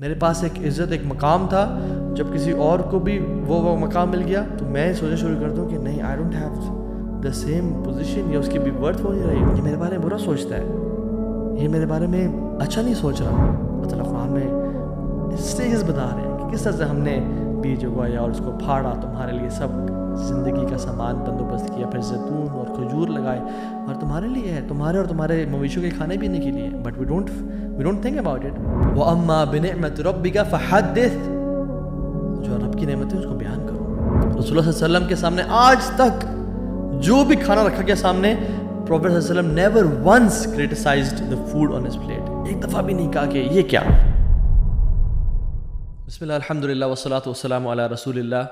میرے پاس ایک عزت ایک مقام تھا، جب کسی اور کو بھی وہ مقام مل گیا تو میں سوچنا شروع کر دوں کہ نہیں I don't have the same position, یا اس کی بھی ورتھ ہو نہیں رہی، یہ میرے بارے میں برا سوچتا ہے، یہ میرے بارے میں اچھا نہیں سوچ رہا۔ اللہ تعالیٰ قرآن میں اسٹیجز بتا رہے ہیں کہ کس طرح سے ہم نے بیج اگایا اور اس کو پھاڑا، تمہارے لیے سب زندگی کا سامان بندوبست کیا، پھر زیتون اور کھجور لگائے اور تمہارے لیے ہے، تمہارے اور تمہارے مویشیوں کے کھانے پینے کے لیے، but we don't think about it. وَأَمَّا بِنِعْمَةِ رَبِّكَ فَحَدِّثْ، جو رب کی نعمت ہے اس کو بیان کرو۔ رسول اللہ صلی اللہ علیہ وسلم کے سامنے آج تک جو بھی کھانا رکھا گیا سامنے، پروفیٹ صلی اللہ علیہ وسلم never once criticized the food on his plate، ایک دفعہ بھی نہیں کہا کہ یہ کیا۔ بسم اللہ الحمدللہ والصلاة والسلام علی رسول اللہ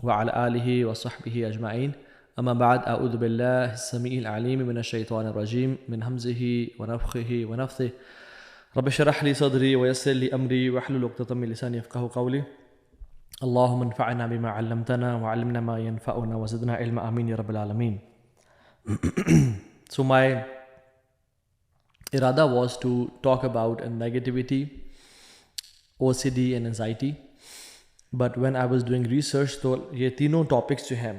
وعلی آلہ وصحبہ اجمعین، اما بعد، اعوذ باللہ السمیع العلیم من الشیطان الرجیم من ہمزہ ونفخہ ونفثہ، رب اشرح لی صدری ویسر لی امری واحلل عقدۃ من لسانی یفقہوا قولی، اللہم انفعنا بما علمتنا وعلمنا ما ينفعنا وزدنا علما، آمین یا رب العالمین۔ So my irada was to talk about negativity, OCD and anxiety, but when I was doing research تو یہ تینوں ٹاپکس جو ہیں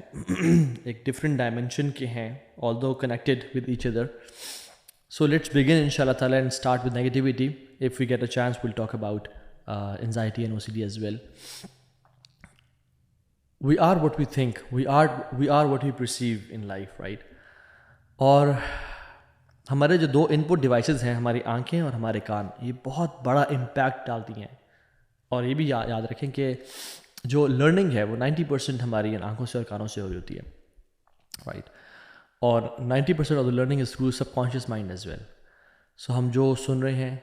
ایک ڈفرینٹ ڈائمینشن کے ہیں although connected with each other. So let's begin inshallah ta'ala and start with negativity. If we get a chance we'll talk about anxiety and OCD as well. We are what we think, we are what we perceive in life, right? اور ہمارے جو دو ان پٹ devices ہیں، ہماری آنکھیں اور ہمارے کان، یہ بہت بڑا امپیکٹ ڈالتی ہیں۔ اور یہ بھی یاد رکھیں کہ جو لرننگ ہے وہ 90% ہماری آنکھوں سے اور کانوں سے ہو رہی ہوتی ہے، رائٹ؟ اور 90% of the learning is through subconscious mind as well. So ہم جو سن رہے ہیں،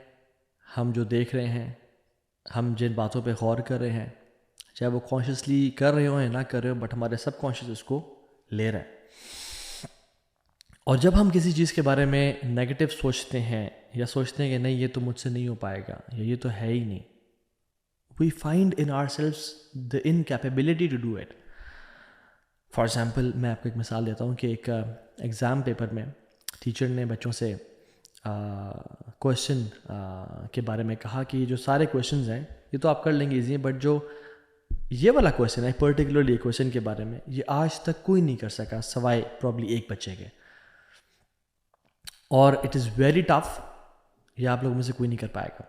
ہم جو دیکھ رہے ہیں، ہم جن باتوں پہ غور کر رہے ہیں، چاہے وہ کانشیسلی کر رہے ہوں یا نہ کر رہے ہوں، بٹ ہمارے سب کانشیس اس کو لے رہے ہیں۔ اور جب ہم کسی چیز کے بارے میں نیگیٹو سوچتے ہیں یا سوچتے ہیں کہ نہیں یہ تو مجھ سے نہیں ہو پائے گا یا یہ تو ہے ہی نہیں، we find in ourselves the incapability to do it. For example، میں آپ کو ایک مثال دیتا ہوں کہ ایک ایگزام پیپر میں ٹیچر نے بچوں سے کویشچن کے بارے میں کہا کہ یہ جو سارے کویشچنز ہیں یہ تو آپ کر لیں گے ایزی ہیں، بٹ جو یہ والا کویشچن ہے پرٹیکولرلی کویشچن کے بارے میں، یہ آج تک کوئی نہیں کر سکا سوائے پرابلی ایک بچے کے، اور اٹ از ویری ٹف، یہ آپ لوگوں میں سے کوئی نہیں کر پائے گا،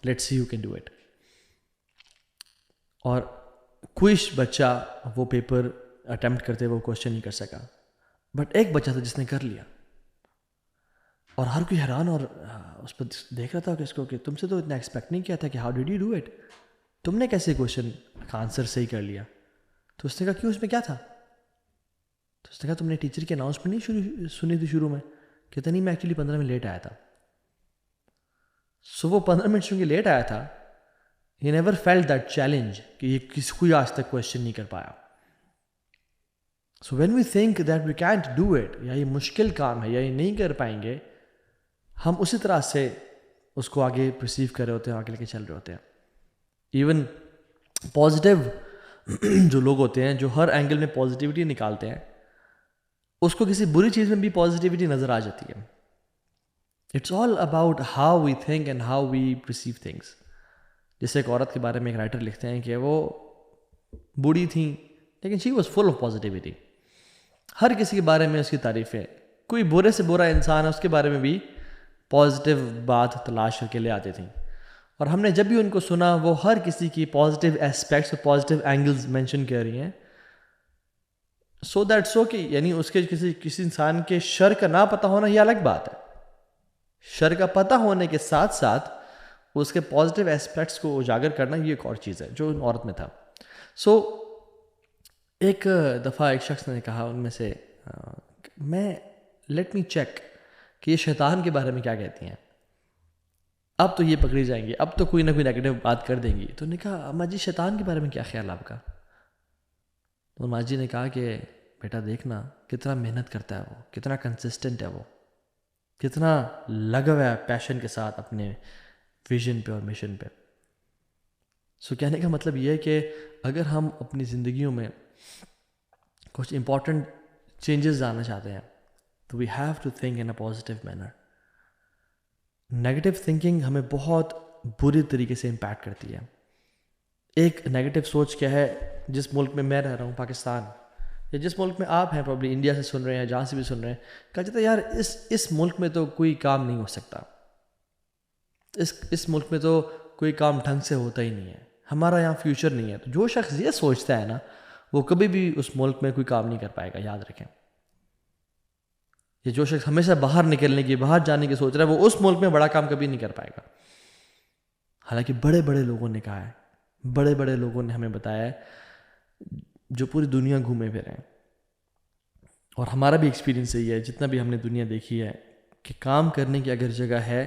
let's see you can do it. اور کوئی بچہ وہ پیپر اٹیمپٹ کرتے وہ کویشچن نہیں کر سکا، بٹ ایک بچہ تھا جس نے کر لیا، اور ہر کوئی حیران اور اس پر دیکھ رہا تھا کہ اس کو کہ تم سے تو اتنا ایکسپیکٹ نہیں کیا تھا کہ how did you do it, تم نے کیسے کویشچن کا آنسر صحیح کر لیا؟ تو اس نے کہا کیوں، اس میں کیا تھا؟ تو اس نے کہا تم نے ٹیچر کی اناؤنسمنٹ نہیں سنی تھی شروع میں؟ کہتے نہیں، میں ایکچولی 15 منٹ لیٹ آیا تھا۔ سو وہ 15 منٹ چونکہ لیٹ آیا تھا، he never felt that challenge کہ یہ کسی کوئی آج تک کویشچن نہیں کر پایا۔ So when we think that we can't do it، یا یہ مشکل کام ہے یا یہ نہیں کر پائیں گے، ہم اسی طرح سے اس کو آگے پرسیو کر رہے ہوتے ہیں، آگے لے کے چل رہے ہوتے ہیں۔ ایون پازیٹیو جو لوگ ہوتے ہیں جو ہر اینگل میں پازیٹیوٹی نکالتے ہیں، اس کو کسی بری چیز میں بھی پازیٹیوٹی نظر آ جاتی ہے۔ It's all about how we think and how we perceive things. جیسے ایک عورت کے بارے میں ایک رائٹر لکھتے ہیں کہ وہ بوڑھی تھیں لیکن she was full of positivity, ہر کسی کے بارے میں اس کی تعریفیں، کوئی برے سے برا انسان ہے اس کے بارے میں بھی پازیٹیو بات تلاش کر کے لے آتی تھیں، اور ہم نے جب بھی ان کو سنا وہ ہر کسی کی پازیٹیو ایسپیکٹس اور پازیٹیو اینگلز مینشن کر رہی ہیں، سو دیٹس اوکے۔ یعنی اس کے کسی انسان کے شر کا نہ پتہ ہونا یہ الگ بات ہے، شر کا پتہ ہونے کے ساتھ ساتھ اس کے پازیٹیو ایسپیکٹس کو اجاگر کرنا یہ ایک اور چیز ہے جو ان عورت میں تھا۔ سو ایک دفعہ ایک شخص نے کہا ان میں سے، میں لیٹ می چیک کہ یہ شیطان کے بارے میں کیا کہتی ہیں، اب تو یہ پکڑی جائیں گی، اب تو کوئی نہ کوئی نیگیٹو بات کر دیں گی۔ تو نے کہا اماں جی شیطان کے بارے میں کیا خیال آپ کا؟ تو اماں جی نے کہا کہ بیٹا دیکھنا کتنا محنت کرتا ہے وہ، کتنا کنسسٹنٹ ہے وہ، کتنا لگا ہوا ہے پیشن کے ساتھ اپنے ویژن پہ اور مشن پہ۔ سو کہنے کا مطلب یہ ہے کہ اگر ہم اپنی زندگیوں میں کچھ امپورٹنٹ چینجز لانا چاہتے ہیں تو we have to think in a positive manner. Negative thinking ہمیں بہت بری طریقے سے امپیکٹ کرتی ہے. ایک نیگیٹو سوچ کیا ہے, جس ملک میں میں رہ رہا ہوں پاکستان, یا جس ملک میں آپ ہیں پرابلی انڈیا سے سن رہے ہیں, جہاں سے بھی سن رہے ہیں, کہا جاتا ہے یار اس ملک میں تو کوئی کام نہیں ہو سکتا, اس ملک میں تو کوئی کام ڈھنگ سے ہوتا ہی نہیں ہے, ہمارا یہاں فیوچر نہیں ہے. تو جو شخص یہ سوچتا ہے نا, وہ کبھی بھی اس ملک میں کوئی کام نہیں کر پائے گا, یاد رکھیں. یہ جو شخص ہمیشہ باہر نکلنے کی, باہر جانے کی سوچ رہا ہے, وہ اس ملک میں بڑا کام کبھی نہیں کر پائے گا. حالانکہ بڑے بڑے لوگوں نے کہا ہے, بڑے بڑے لوگوں نے ہمیں بتایا ہے, جو پوری دنیا گھومے پھرے ہیں, اور ہمارا بھی ایکسپیرینس یہی ہے, جتنا بھی ہم نے دنیا دیکھی ہے, کہ کام کرنے کی اگر جگہ ہے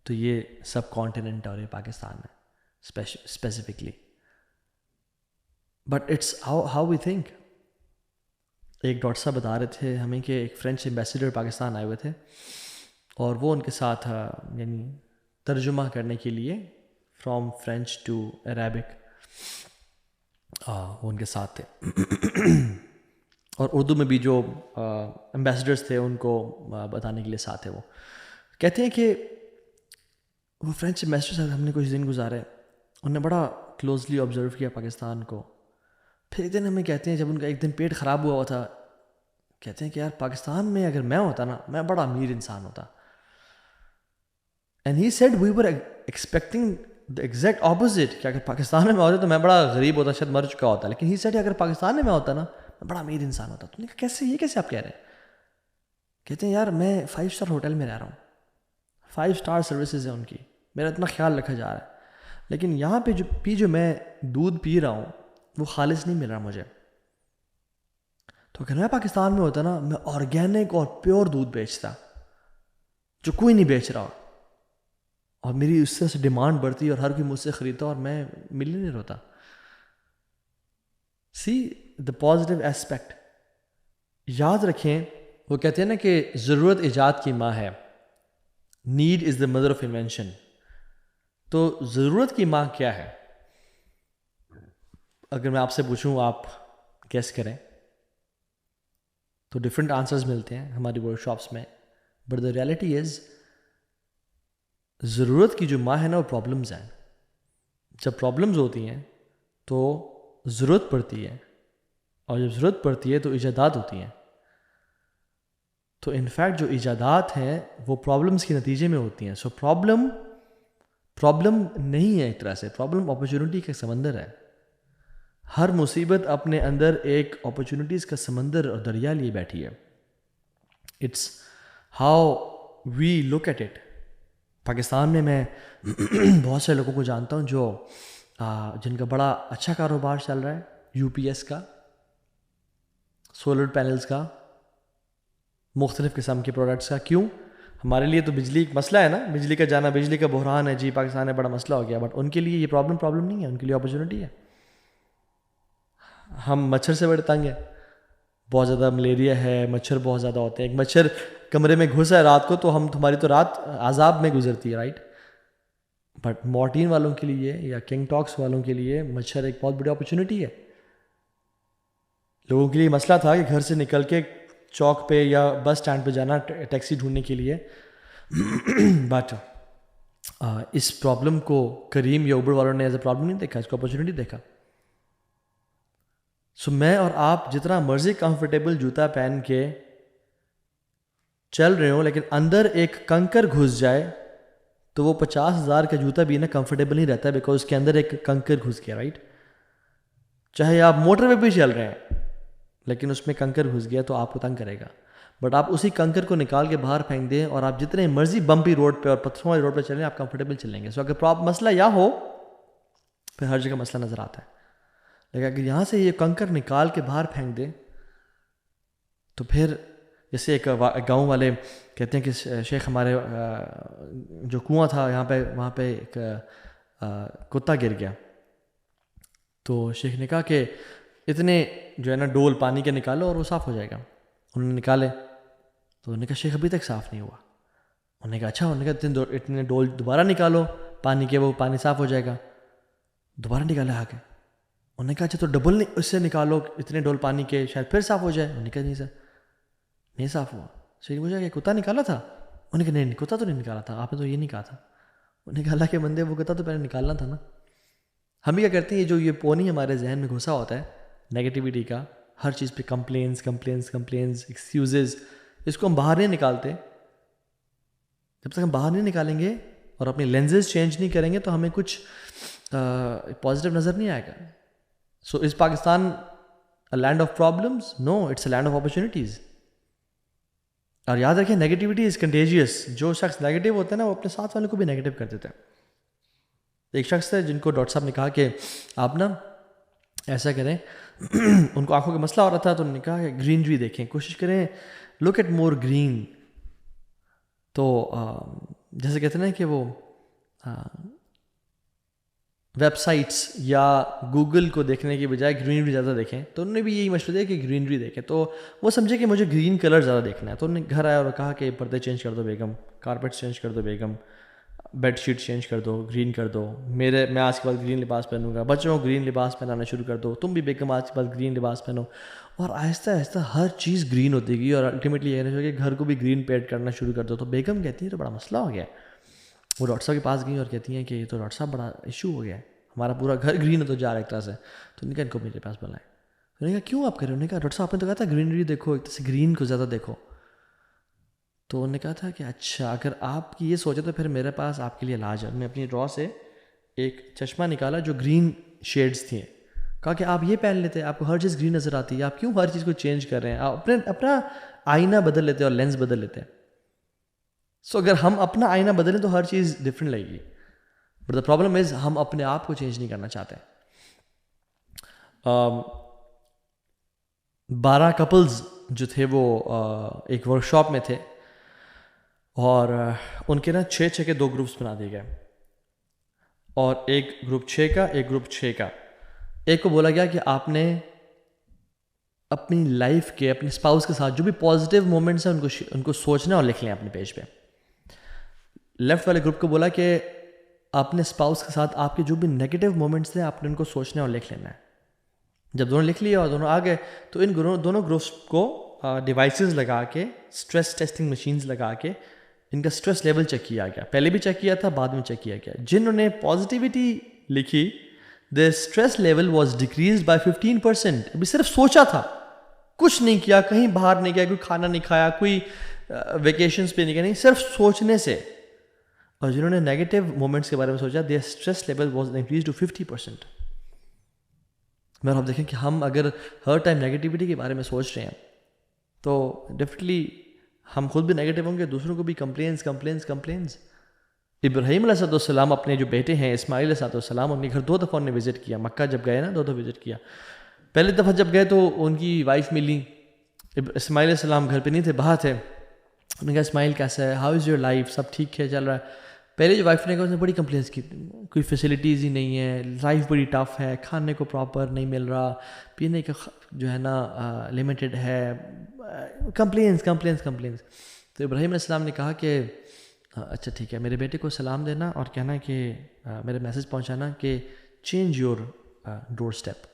تو یہ سب کانٹیننٹ اور یہ پاکستان ہے specifically. But it's how we think. ایک ڈاکٹر صاحب بتا رہے تھے ہمیں کہ ایک فرینچ ایمبیسیڈر پاکستان آئے ہوئے تھے, اور وہ ان کے ساتھ یعنی ترجمہ کرنے کے لیے فرام فرینچ ٹو عربک وہ ان کے ساتھ تھے, اور اردو میں بھی جو ایمبیسیڈرس تھے ان کو بتانے کے لیے ساتھ تھے. وہ کہتے ہیں کہ وہ فرینچ ایمبیسیڈر صاحب ہم نے کچھ دن گزارے, انہوں نے بڑا کلوزلی آبزرو کیا پاکستان کو. پھر ایک دن ہمیں کہتے ہیں, جب ان کا ایک دن پیٹ خراب ہوا تھا, کہتے ہیں کہ یار پاکستان میں اگر میں ہوتا نا, میں بڑا امیر انسان ہوتا. And he said we were expecting the exact opposite, کہ اگر پاکستان میں ہوتا تو میں بڑا غریب ہوتا, شاید مر چکا ہوتا. لیکن ہی سیڈ اگر پاکستان میں ہوتا نا, میں بڑا امیر انسان ہوتا. تو نے کہا کیسے, یہ کیسے آپ کہہ رہے ہیں؟ کہتے ہیں یار میں 5 اسٹار ہوٹل میں رہ رہا ہوں, 5 اسٹار سروسز ہیں ان کی, میرا اتنا خیال رکھا جا رہا ہے, لیکن یہاں پہ جو میں دودھ پی رہا ہوں وہ خالص نہیں مل رہا مجھے. تو اگر میں پاکستان میں ہوتا نا, میں آرگینک اور پیور دودھ بیچتا جو کوئی نہیں بیچ رہا, اور میری اس سے ڈیمانڈ بڑھتی اور ہر کوئی مجھ سے خریدتا اور میں ملینئر ہوتا. سی دا پازیٹیو ایسپیکٹ. یاد رکھیں, وہ کہتے ہیں نا کہ ضرورت ایجاد کی ماں ہے, need is the mother of invention. تو ضرورت کی ماں کیا ہے؟ اگر میں آپ سے پوچھوں, آپ گیس کریں, تو ڈفرینٹ آنسرز ملتے ہیں ہماری ورک شاپس میں. بٹ دا ریالٹی از, ضرورت کی جو ماں ہے نا, وہ پرابلمز ہیں. جب پرابلمز ہوتی ہیں تو ضرورت پڑتی ہے, اور جب ضرورت پڑتی ہے تو ایجادات ہوتی ہیں. تو انفیکٹ جو ایجادات ہیں وہ پرابلمز کے نتیجے میں ہوتی ہیں. سو پرابلم نہیں ہے ایک طرح سے, پرابلم اپرچونٹی کا سمندر ہے. ہر مصیبت اپنے اندر ایک اپرچونٹیز کا سمندر اور دریا لیے بیٹھی ہے. It's how we look at it. Pakistan میں بہت سے لوگوں کو جانتا ہوں جو جن کا بڑا اچھا کاروبار چل رہا ہے, یو پی ایس کا, سولر پینلز کا, مختلف قسم کے پروڈکٹس کا. کیوں؟ ہمارے لیے تو بجلی ایک مسئلہ ہے نا, بجلی کا جانا, بجلی کا بحران ہے جی, پاکستان میں بڑا مسئلہ ہو گیا. بٹ ان کے لیے یہ پرابلم نہیں ہے, ان کے لیے اپرچونٹی ہے. ہم مچھر سے بڑے تنگ ہیں, بہت زیادہ ملیریا ہے, مچھر بہت زیادہ ہوتے ہیں. ایک مچھر کمرے میں گھسا ہے رات کو تو ہماری تو رات عذاب میں گزرتی ہے, رائٹ. بٹ مارٹین والوں کے لیے یا کنگ ٹاکس والوں کے لیے مچھر ایک بہت بڑی اپرچونٹی ہے. لوگوں کے لیے مسئلہ تھا کہ گھر سے نکل کے چوک پہ یا بس اسٹینڈ پہ جانا ٹیکسی ڈھونڈنے کے لیے. بٹ اس پرابلم کو کریم یا اوبر والوں نے ایز اے پرابلم نہیں دیکھا, اس کو اپرچونٹی دیکھا. سو میں اور آپ جتنا مرضی کمفرٹیبل جوتا پہن کے چل رہے ہوں, لیکن اندر ایک کنکر گھس جائے تو وہ 50,000 کا جوتا بھی نا کمفرٹیبل نہیں رہتا ہے, بیکاز اس کے اندر ایک کنکر گھس گیا, رائٹ. چاہے آپ موٹر وے پہ چل رہے ہیں لیکن اس میں کنکر گھس گیا تو آپ کو تنگ کرے گا. بٹ آپ اسی کنکر کو نکال کے باہر پھینک دیں اور آپ جتنے مرضی بمپی روڈ پہ اور پتھروں والی روڈ پہ چلیں, آپ کمفرٹیبل چلیں گے. سو اگر مسئلہ یا ہو پھر ہر جگہ مسئلہ نظر آتا ہے. لیکن اگر یہاں سے یہ کنکر نکال کے باہر پھینک دیں تو پھر جیسے ایک گاؤں والے کہتے ہیں کہ شیخ ہمارے جو کنواں تھا یہاں پہ, وہاں پہ ایک کتا گر گیا. تو شیخ نے کہا کہ اتنے جو ہے نا ڈول پانی کے نکالو اور وہ صاف ہو جائے گا. انہوں نے نکالے تو انہوں نے کہا شیخ ابھی تک صاف نہیں ہوا. انہوں نے کہا اچھا, انہوں نے کہا اتنے ڈول دوبارہ نکالو پانی کے, وہ پانی صاف ہو جائے گا. دوبارہ نکالے آ کے. انہوں نے کہا اچھا تو ڈبل اس سے نکالو اتنے ڈول پانی کے, شاید پھر صاف ہو جائے. انہوں نے کہا نہیں سر نہیں صاف ہوا. صحیح پوچھا کہ کتا نکالا تھا؟ انہوں نے کہا نہیں کتا تو نہیں نکالا تھا, آپ نے تو یہ نہیں کہا تھا. انہوں نے کہا اللہ کے بندے وہ کہتا تو پہلے نکالنا تھا نا. ہم بھی کیا کرتے ہیں, یہ پونی ہمارے ذہن میں گھسا ہوتا ہے نیگیٹیوٹی کا, ہر چیز پہ کمپلینس ایکسکیوزز, اس کو ہم باہر نہیں نکالتے. جب تک ہم باہر نہیں نکالیں گے اور اپنی لینزز چینج نہیں کریں گے تو ہمیں کچھ پازیٹیو نظر نہیں آئے گا. So is Pakistan a land of problems? No, it's a land of opportunities. اور یاد رکھیں نیگیٹیوٹی از کنٹیجیس. جو شخص نیگیٹو ہوتا ہے نا وہ اپنے ساتھ والوں کو بھی نیگیٹو کر دیتا ہے. ایک شخص تھے جن کو ڈاکٹر صاحب نے کہا کہ آپ نا ایسا کریں, ان کو آنکھوں کا مسئلہ ہو رہا تھا, تو انہوں نے کہا کہ گرینری دیکھیں, کوشش کریں لک ایٹ مور گرین. تو جیسے کہتے ہیں نا کہ وہ ویب سائٹس یا گوگل کو دیکھنے کی بجائے گرینری زیادہ دیکھیں, تو انہوں نے بھی یہی مشورہ دیا کہ گرینری دیکھیں. تو وہ سمجھے کہ مجھے گرین کلر زیادہ دیکھنا ہے, تو انہوں نے گھر آیا اور کہا کہ پردے چینج کر دو بیگم, کارپیٹ چینج کر دو بیگم, بیڈ شیٹ چینج کر دو, گرین کر دو, میں آج کے بعد گرین لباس پہنوں گا, بچوں کو گرین لباس پہنانا شروع کر دو, تم بھی بیگم آج کے بعد گرین لباس پہنو. اور آہستہ آہستہ ہر چیز گرین ہوتی گئی, اور الٹیمیٹلی یہ کہنا کہ گھر کو بھی گرین پینٹ کرنا شروع کر دو. تو بیگم کہتی ہیں تو بڑا مسئلہ ہو گیا. وہ ڈاکٹر صاحب کے پاس گئی اور کہتی ہیں کہ یہ تو ڈاکٹر صاحب بڑا ایشو ہو گیا ہے, ہمارا پورا گھر گرین ہوتا جا رہا ہے ایک طرح سے. تو انہوں نے کہا ان کو میرے پاس بلائیں. انہوں نے کہا کیوں آپ کریں؟ انہوں نے کہا ڈاکٹر صاحب آپ نے تو کہا تھا گرینری دیکھو, ایک طرح سے گرین کو زیادہ دیکھو. تو انہوں نے کہا تھا کہ اچھا اگر آپ کی یہ سوچے تو پھر میرے پاس آپ کے لیے علاج ہے. میں اپنی ڈرا سے ایک چشمہ نکالا جو گرین شیڈز تھیں, کہا کہ آپ یہ پہن لیتے, آپ کو ہر چیز گرین نظر آتی ہے, آپ کیوں ہر چیز کو چینج کر رہے ہیں؟ آپ اپنا آئینہ بدل لیتے اور لینس بدل لیتے ہیں. سو اگر ہم اپنا آئینہ بدلیں تو ہر چیز ڈفرینٹ لگے گی. بٹ دا پرابلم از ہم اپنے آپ کو چینج نہیں کرنا چاہتے. 12 کپلز جو تھے وہ ایک ورک شاپ میں تھے, اور ان کے نا 6 کے 2 گروپس بنا دیے گئے, اور ایک گروپ 6 کا ایک گروپ 6 کا. ایک کو بولا گیا کہ آپ نے اپنی لائف کے اپنے اسپاؤس کے ساتھ جو بھی پازیٹیو مومنٹس ہیں ان کو سوچنا اور لکھ لیں اپنے پیج پہ. لیفٹ والے گروپ کو بولا کہ اپنے اسپاؤس کے ساتھ آپ کے جو بھی نیگیٹو مومنٹس تھے آپ نے ان کو سوچنا اور لکھ لینا ہے. جب دونوں لکھ لیے اور دونوں آ گئے تو ان دونوں گروپس کو ڈیوائسز لگا کے, اسٹریس ٹیسٹنگ مشینز لگا کے ان کا اسٹریس لیول چیک کیا گیا. پہلے بھی چیک کیا تھا, بعد میں چیک کیا گیا. جنہوں نے پازیٹیوٹی لکھی the stress level was decreased by 15%. ابھی صرف سوچا تھا, کچھ نہیں کیا, کہیں باہر نہیں گیا, کوئی کھانا نہیں کھایا, کوئی ویکیشنز پہ نہیں گیا, نہیں, صرف سوچنے سے. اور جنہوں نے نیگیٹو مومنٹس کے بارے میں سوچا their stress level was increased to 50%. میں آپ دیکھیں کہ ہم اگر ہر ٹائم نیگیٹیوٹی کے بارے میں سوچ رہے ہیں تو ڈیفینیٹلی ہم خود بھی نیگیٹو ہوں گے, دوسروں کو بھی کمپلینس. ابراہیم علیہ السلام اپنے جو بیٹے ہیں اسماعیل علیہ السلام, اپنے گھر 2 دفعہ انہوں نے وزٹ کیا. مکہ جب گئے نا 2 دفعہ وزٹ کیا. پہلی دفعہ جب گئے تو ان کی وائف ملی, اسماعیل علیہ السلام گھر پہ نہیں تھے, باہر تھے. انہوں نے کہا اسماعیل کیسا ہے, ہاؤ از یور لائف, سب ٹھیک ہے, چل رہا ہے. پہلے جو وائف نے کہا اس نے بڑی کمپلینس کی, کوئی فیسلٹیز ہی نہیں ہے, لائف بڑی ٹف ہے, کھانے کو پراپر نہیں مل رہا, پینے کا جو ہے نا لمیٹڈ ہے, کمپلینس. تو ابراہیم علیہ السلام نے کہا کہ اچھا ٹھیک ہے, میرے بیٹے کو سلام دینا اور کہنا کہ میرے میسج پہنچانا کہ چینج یور ڈور اسٹیپ.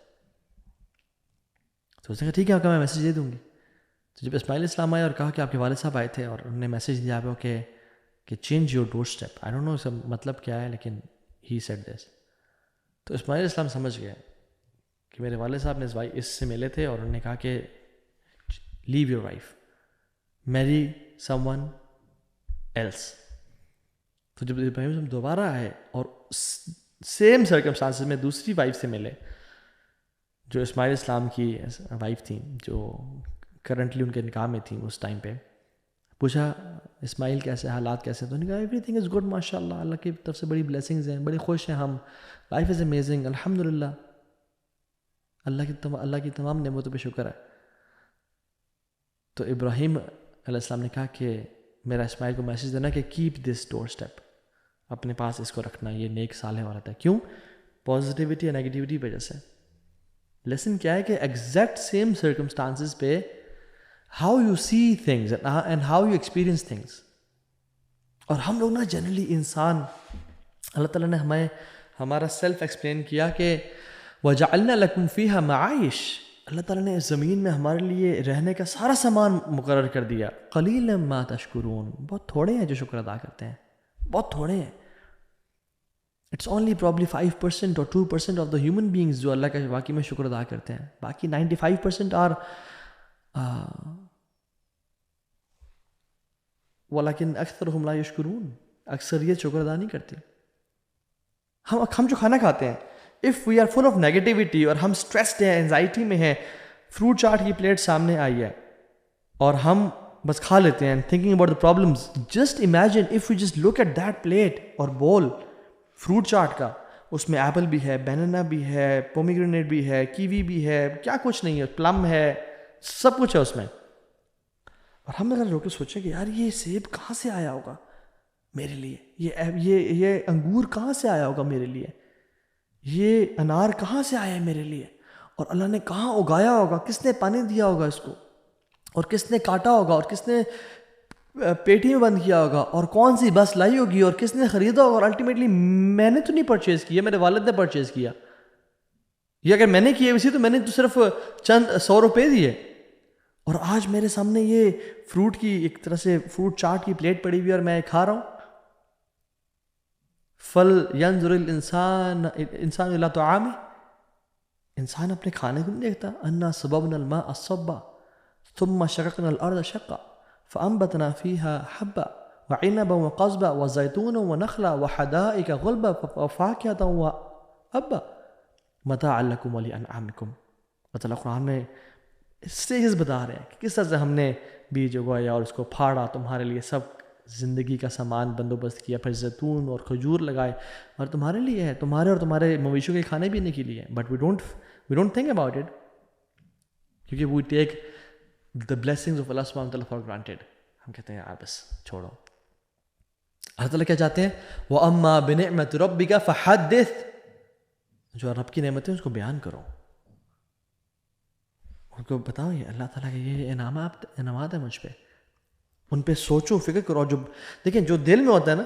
تو اس نے کہا ٹھیک ہے آپ کا میں میسیج دے دوں گی. تو جب اسماعیل السلام آئے اور کہا کہ آپ کے والد صاحب آئے تھے اور انہوں نے میسیج دیا آپ کو کہ change your doorstep, I don't know اس کا مطلب کیا ہے, لیکن ہی سیڈ دس. تو اسماعیل السلام سمجھ گئے کہ میرے والد صاحب نے اس سے ملے تھے اور انہوں نے کہا کہ لیو یور وائف, میری سم ون ایلس. تو جب ابراہیم دوبارہ آئے اور سیم سرکمسٹانسز میں دوسری وائف سے ملے جو اسماعیل السلام کی وائف تھیں, جو کرنٹلی ان کے نکاح میں تھیں اس ٹائم پہ, پوچھا اسماعیل کیسے, حالات کیسے؟ تو انہوں نے کہا ایوری تھنگ از گڈ, ماشاء اللہ, اللہ کی طرف سے بڑی بلیسنگز ہیں, بڑے خوش ہیں ہم, لائف از امیزنگ, الحمد للہ, اللہ کی تمام نعمتوں پہ شکر ہے. تو ابراہیم علیہ السلام نے کہا کہ میرا اسماعیل کو میسیج دینا کہ کیپ دس ڈور اسٹیپ, اپنے پاس اس کو رکھنا, یہ نیک صالح والا ہے. کیوں؟ پازیٹیوٹی یا نیگیٹیوٹی کی وجہ سے. لیسن کیا ہے کہ ایگزیکٹ سیم سرکمسٹانسز پہ how you see things and how you experience things. اور ہم لوگ نا جنرلی انسان, اللہ تعالیٰ نے ہمیں ہمارا سیلف ایکسپلین کیا کہ وَجَعَلْنَا لَكُمْ فِيهَا مَعَائِشْ, اللہ تعالیٰ نے اس زمین میں ہمارے لیے رہنے کا سارا سامان مقرر کر دیا. قَلِيلًا مَا تَشْكُرُونَ, بہت تھوڑے ہیں جو شکر ادا کرتے ہیں, بہت تھوڑے ہیں. اٹس اونلی پرابلی 5% اور 2% آف دا ہیومن بینگز جو اللہ کا واقعی میں شکر ادا کرتے ہیں. باقی 95% آر ولیکن اکثرہم لا یشکرون، اکثریت شکر ادا نہیں کرتی. ہم جو کھانا کھاتے ہیں، if we are full of negativity اور ہم اسٹریسڈ ہیں، انزائٹی میں ہیں، فروٹ چاٹ کی پلیٹ سامنے آئی ہے اور ہم بس کھا لیتے ہیں thinking about the problems. Just imagine if you just look at that plate اور بول فروٹ چاٹ کا، اس میں ایپل بھی ہے، بینانا بھی ہے، پومیگرینیٹ بھی ہے، کیوی بھی ہے، کیا کچھ نہیں ہے، پلم ہے، سب کچھ ہے اس میں. اور ہم اگر روک کے سوچیں کہ یار یہ سیب کہاں سے آیا ہوگا میرے لیے، یہ انگور کہاں سے آیا ہوگا میرے لیے، یہ انار کہاں سے آیا ہے میرے لیے، اور اللہ نے کہاں اگایا ہوگا، کس نے پانی دیا ہوگا اس کو، اور کس نے کاٹا ہوگا، اور کس نے پیٹی میں بند کیا ہوگا، اور کون سی بس لائی ہوگی، اور کس نے خریدا ہوگا. اور الٹیمیٹلی میں نے تو نہیں پرچیز کیا، میرے والد نے پرچیز کیا. یہ اگر میں نے کیا ویسے تو میں نے تو صرف چند 100 روپے دیے، اور آج میرے سامنے یہ فروٹ کی ایک طرح سے فروٹ چاٹ کی پلیٹ پڑی ہوئی اور میں کھا رہا ہوں. فل ینظر الانسان الی طعامہ، انسان اپنے کھانے کو نہیں دیکھتا. انا صببنا الماء صبا ثم شققنا الارض شقا فانبتنا فيها حبا وعنبا وقضبا وزيتونا ونخلا وحدائق غلبا وفاكهة وابا متاعا لكم ولانعامكم. مطلب قرآن میں اسٹیجز بتا رہے ہیں کہ کس طرح سے ہم نے بیج اگایا اور اس کو پھاڑا، تمہارے لیے سب زندگی کا سامان بندوبست کیا، پھر زیتون اور کھجور لگائے، اور تمہارے لیے ہے، تمہارے اور تمہارے مویشیوں کے کھانے پینے کے لیے. But we don't think about it, کیونکہ we take the blessings of Allah subhanahu wa ta'ala for granted. ہم کہتے ہیں یار بس چھوڑو. اللہ تعالیٰ کیا چاہتے ہیں؟ وَأَمَّا بِنِعْمَةِ رَبِّكَ فَحَدِّثْ، جو رب کی نعمتیں اس کو بیان کرو، ان کو بتاؤ یہ اللہ تعالیٰ کے یہ انعامات ہیں مجھ پہ، ان پہ سوچو، فکر کرو. جو دیکھیں جو دل میں ہوتا ہے نا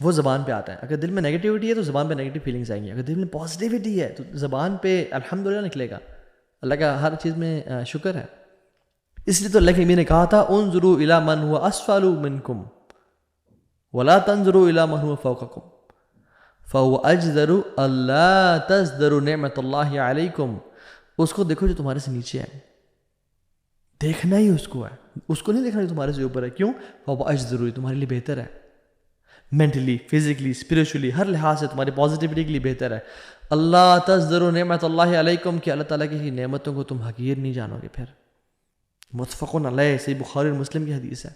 وہ زبان پہ آتا ہے. اگر دل میں نیگیٹیوٹی ہے تو زبان پہ نیگیٹو فیلنگس آئیں گی. اگر دل میں پازیٹیوٹی ہے تو زبان پہ الحمدللہ نکلے گا. اللہ کا ہر چیز میں شکر ہے. اس لیے تو اللہ کے نبی نے کہا تھا انظروا الی من هو اسفل منکم ولا تنظروا الی من هو فوقکم فهو اجدر الا تزدروا نعمت اللہ علیکم. اس کو دیکھو جو تمہارے سے نیچے ہے، دیکھنا ہی اس کو ہے، اس کو نہیں دیکھنا جو تمہارے سے اوپر ہے. کیوں؟ فهو اجدر، تمہارے لیے بہتر ہے، مینٹلی، فزیکلی، اسپریچولی، ہر لحاظ سے تمہاری پازیٹیوٹی کے لیے بہتر ہے. اللہ تزدروا نعمت اللہ علیکم، کہ اللہ تعالیٰ کی نعمتوں کو تم حقیر نہیں جانو گے. پھر متفقن علیہ، صحیح بخاری اور مسلم کی حدیث ہے.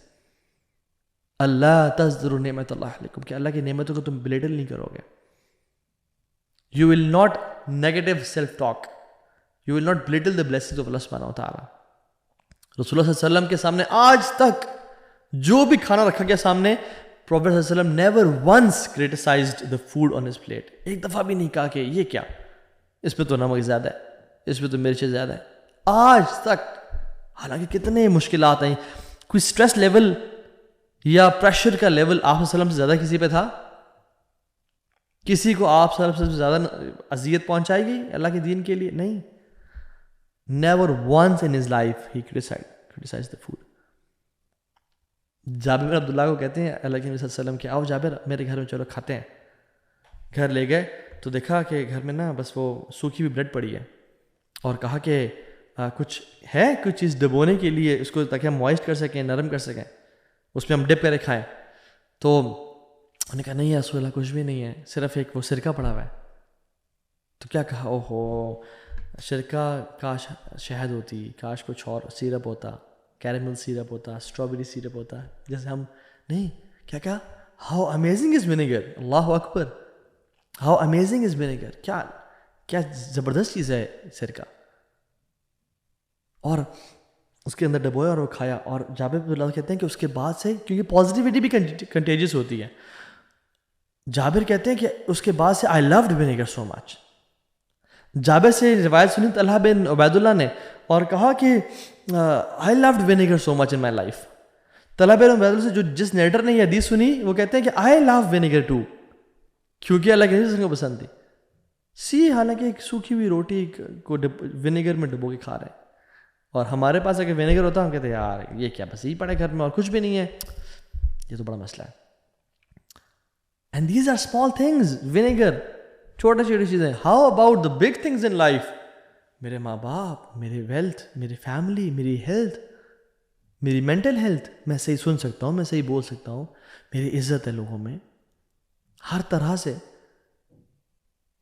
اللہ تزدروا نعمت اللہ علیکم، کہ اللہ کی نعمتوں کو تم بلیٹل نہیں کرو گے. You will not negative self talk, you will not belittle the blessings of Allah سبحانہ و تعالیٰ. رسول اللہ صلی اللہ علیہ وسلم کے سامنے آج تک جو بھی کھانا رکھا گیا سامنے، پروفیٹ صلی اللہ علیہ وسلم never once criticized the food on his plate. ایک دفعہ بھی نہیں کہا کہ یہ کیا، اس پہ تو نمک زیادہ ہے، اس پہ تو مرچیں زیادہ ہے. آج تک، حالانکہ کتنے مشکلات ہیں، کوئی سٹریس لیول یا پریشر کا لیول آپ صلی اللہ علیہ وسلم سے زیادہ کسی پہ تھا؟ کسی کو آپ صلی اللہ علیہ وسلم سے زیادہ اذیت پہنچائی گئی اللہ کے دین کے لیے؟ نہیں. Never once in his life he criticized the food. Jabir bin Abdullah کو کہتے ہیں اللہ کے نبی صلی اللہ علیہ وسلم کہ آؤ جابر میرے گھر میں چلو کھاتے ہیں. گھر لے گئے تو دیکھا کہ گھر میں نا بس وہ سوکھی ہوئی بریڈ پڑی ہے، اور کہا کہ کچھ ہے کچھ چیز ڈبونے کے لیے اس کو، تاکہ ہم موائسٹ کر سکیں، نرم کر سکیں، اس میں ہم ڈپ کرے کھائیں. تو انہوں نے کہا نہیں یا رسول اللہ کچھ بھی نہیں ہے، صرف ایک وہ سرکہ پڑا ہوا ہے. تو کیا کہا، اوہو سرکہ، کاش شہد ہوتی، کاش کچھ اور سیرپ ہوتا، کیرمل سیرپ ہوتا، اسٹرابیری سیرپ ہوتا، جیسے ہم نہیں. کیا کہا، how amazing is vinegar. Allah Akbar, how amazing is vinegar. کیا زبردست چیز ہے سرکہ. اور اس کے اندر ڈبویا اور وہ کھایا. اور جابر بن عبداللہ کہتے ہیں کہ اس کے بعد سے، کیونکہ پازیٹیوٹی بھی کنٹیجس ہوتی ہے، جابر کہتے ہیں کہ اس کے بعد سے آئی لوڈ ونیگر سو مچ. جابر سے روایت سنی طلحہ بن عبید اللہ نے اور کہا کہ I loved vinegar so much in my life. Talha bin Ubaidullah سے جو جس نیٹر نے یہ حدیث سنی وہ کہتے ہیں کہ آئی لو ونیگر ٹو، کیونکہ اللہ کے رسول کو پسند تھی. حالانکہ ایک سوکھی ہوئی روٹی کو ونیگر میں ڈبو کے کھا رہے ہیں، اور ہمارے پاس اگر ونیگر ہوتا ہم کہتے ہیں یار یہ کیا، بس یہی پڑا گھر میں اور کچھ بھی نہیں ہے. یہ تو بڑا مسئلہ ہے. And these are small things. Vinegar, چھوٹی چھوٹی چیزیں. How about the big things in life? میرے ماں باپ, میری ویلتھ, میری فیملی, میری ہیلتھ, میری مینٹل ہیلتھ. میں صحیح سن سکتا ہوں, میں صحیح بول سکتا ہوں, میری عزت ہے لوگوں میں, ہر طرح سے.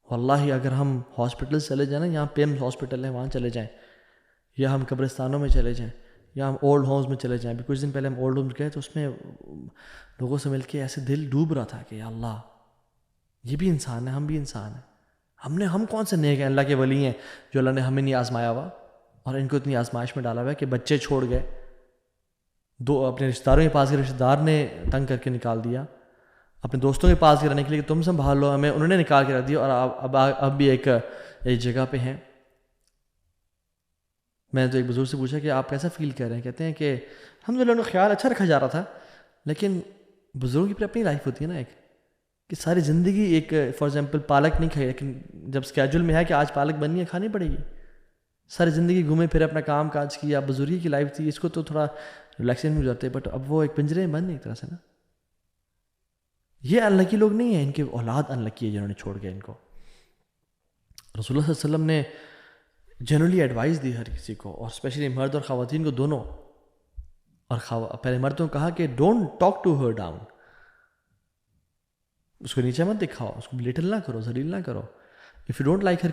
واللہ اگر ہم ہاسپٹل چلے جائیں نا, یہاں پیمز ہاسپٹل ہے, وہاں چلے جائیں, یا ہم قبرستانوں میں چلے جائیں, یا ہم اولڈ ہومز میں چلے جائیں. ابھی کچھ دن پہلے ہم اولڈ ہومز گئے تو اس میں لوگوں سے مل کے ایسے دل ڈوب رہا تھا کہ یا اللہ, یہ بھی انسان ہے, ہم بھی انسان ہیں. ہم کون سے نیک ہیں, اللہ کے ولی ہیں جو اللہ نے ہمیں نہیں آزمایا ہوا اور ان کو اتنی آزمائش میں ڈالا ہوا ہے کہ بچے چھوڑ گئے, دو اپنے رشتہ داروں کے پاس کے رشتہ دار نے تنگ کر کے نکال دیا, اپنے دوستوں کے پاس کے رہنے کے لیے کہ تم سنبھال لو ہمیں, انہوں نے نکال کے رکھ دیا. اور اب بھی ایک جگہ پہ ہیں. میں نے تو ایک بزرگ سے پوچھا کہ آپ کیسا فیل کر رہے ہیں؟ کہتے ہیں کہ الحمدللہ ان کا خیال اچھا رکھا جا رہا تھا, لیکن بزرگوں کی پھر اپنی لائف ہوتی ہے نا ایک, کہ ساری زندگی ایک فار ایگزامپل پالک نہیں کھائی, لیکن جب اسکیجول میں ہے کہ آج پالک بننی ہے, کھانی پڑے گی. ساری زندگی گھومے پھر اپنا کام کاج کیا, بزرگی کی لائف تھی, اس کو تو تھوڑا ریلیکسیشن میں گزارتے, بٹ اب وہ ایک پنجرے میں بند ایک طرح سے نا. یہ انلکی لوگ نہیں ہیں, ان کے اولاد انلکی ہے جنہوں نے چھوڑ گیا ان کو. رسول اللہ صلی اللہ علیہ وسلم نے جنرلی ایڈوائز دی ہر کسی کو, اور اسپیشلی مرد اور خواتین کو دونوں. اور پہلے مردوں کو کہا کہ don't talk to her down, اس کو نیچے مت دکھاؤ, اس کو بلیٹل نہ کرو, ذلیل نہ کرو. If you don't like her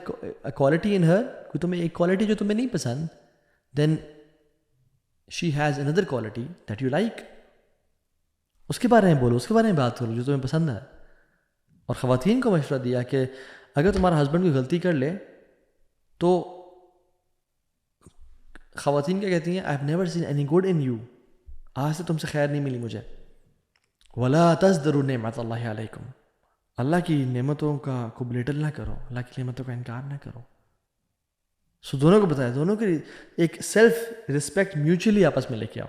quality in her, کوئی تمہیں ایک کوالٹی جو تمہیں نہیں پسند, then she has another quality that you like. اس کے بارے میں بولو, اس کے بارے میں بات کرو جو تمہیں پسند ہے. اور خواتین کو مشورہ دیا کہ اگر تمہارا ہسبینڈ کوئی غلطی کر لے تو خواتین کیا کہتی ہیں, I have never seen any good in you, آج سے تم سے خیر نہیں ملی مجھے. ولا تزدروا نعمت اللہ علیکم, اللہ کی نعمتوں کا کو بلیٹل نہ کرو, اللہ کی نعمتوں کا انکار نہ کرو. سو دونوں کو بتایا, دونوں کی ایک سیلف رسپیکٹ میوچلی آپس میں لے کے آؤ.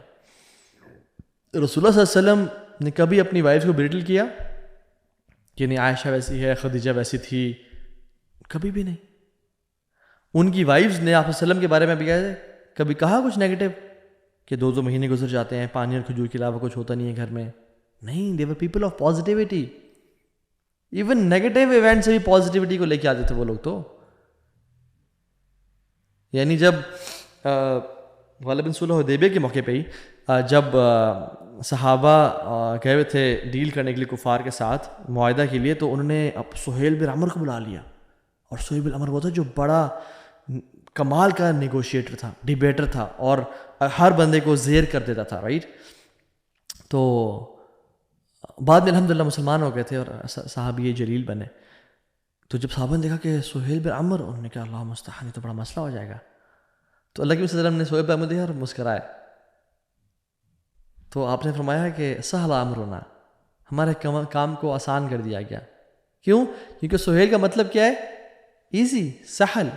رسول اللہ صلی اللہ علیہ وسلم نے کبھی اپنی وائف کو بلیٹل کیا کہ نہیں عائشہ ویسی ہے, خدیجہ ویسی تھی؟ کبھی بھی نہیں. ان کی وائفز نے آپ وسلم کے بارے میں بھی کبھی کہا کچھ نیگیٹو کہ 2 مہینے گزر جاتے ہیں, پانی اور کھجور کے علاوہ کچھ ہوتا نہیں ہے گھر میں؟ نہیں, they were people of positivity. Even negative event سے بھی پازیٹیوٹی کو لے کے آتے تھے وہ لوگ تو. یعنی جب غالباً صلح حدیبیہ کے موقع پہ ہی جب صحابہ گئے ہوئے تھے ڈیل کرنے کے لیے کفار کے ساتھ معاہدہ کے لیے, تو انہوں نے سہیل بن عمرو کو بلا لیا. اور سہیل بن عمرو وہ تھا جو بڑا کمال کا نیگوشیٹر تھا, ڈیبیٹر تھا, اور ہر بندے کو زیر کر دیتا تھا, رائٹ. تو بعد میں الحمدللہ مسلمان ہو گئے تھے اور صحابی جلیل بنے. تو جب صحابہ نے دیکھا کہ سہیل بن عمرو, انہوں نے کہا اللہ مستعان, یہ تو بڑا مسئلہ ہو جائے گا. تو اللہ کے رسول صلی اللہ علیہ وسلم نے سہیل بن عمرو دیکھا اور مسکرائے. تو آپ نے فرمایا کہ سہل امرنا, ہمارے کام کو آسان کر دیا گیا. کیوں؟ کیونکہ سہیل کا مطلب کیا ہے؟ ایزی, سہل.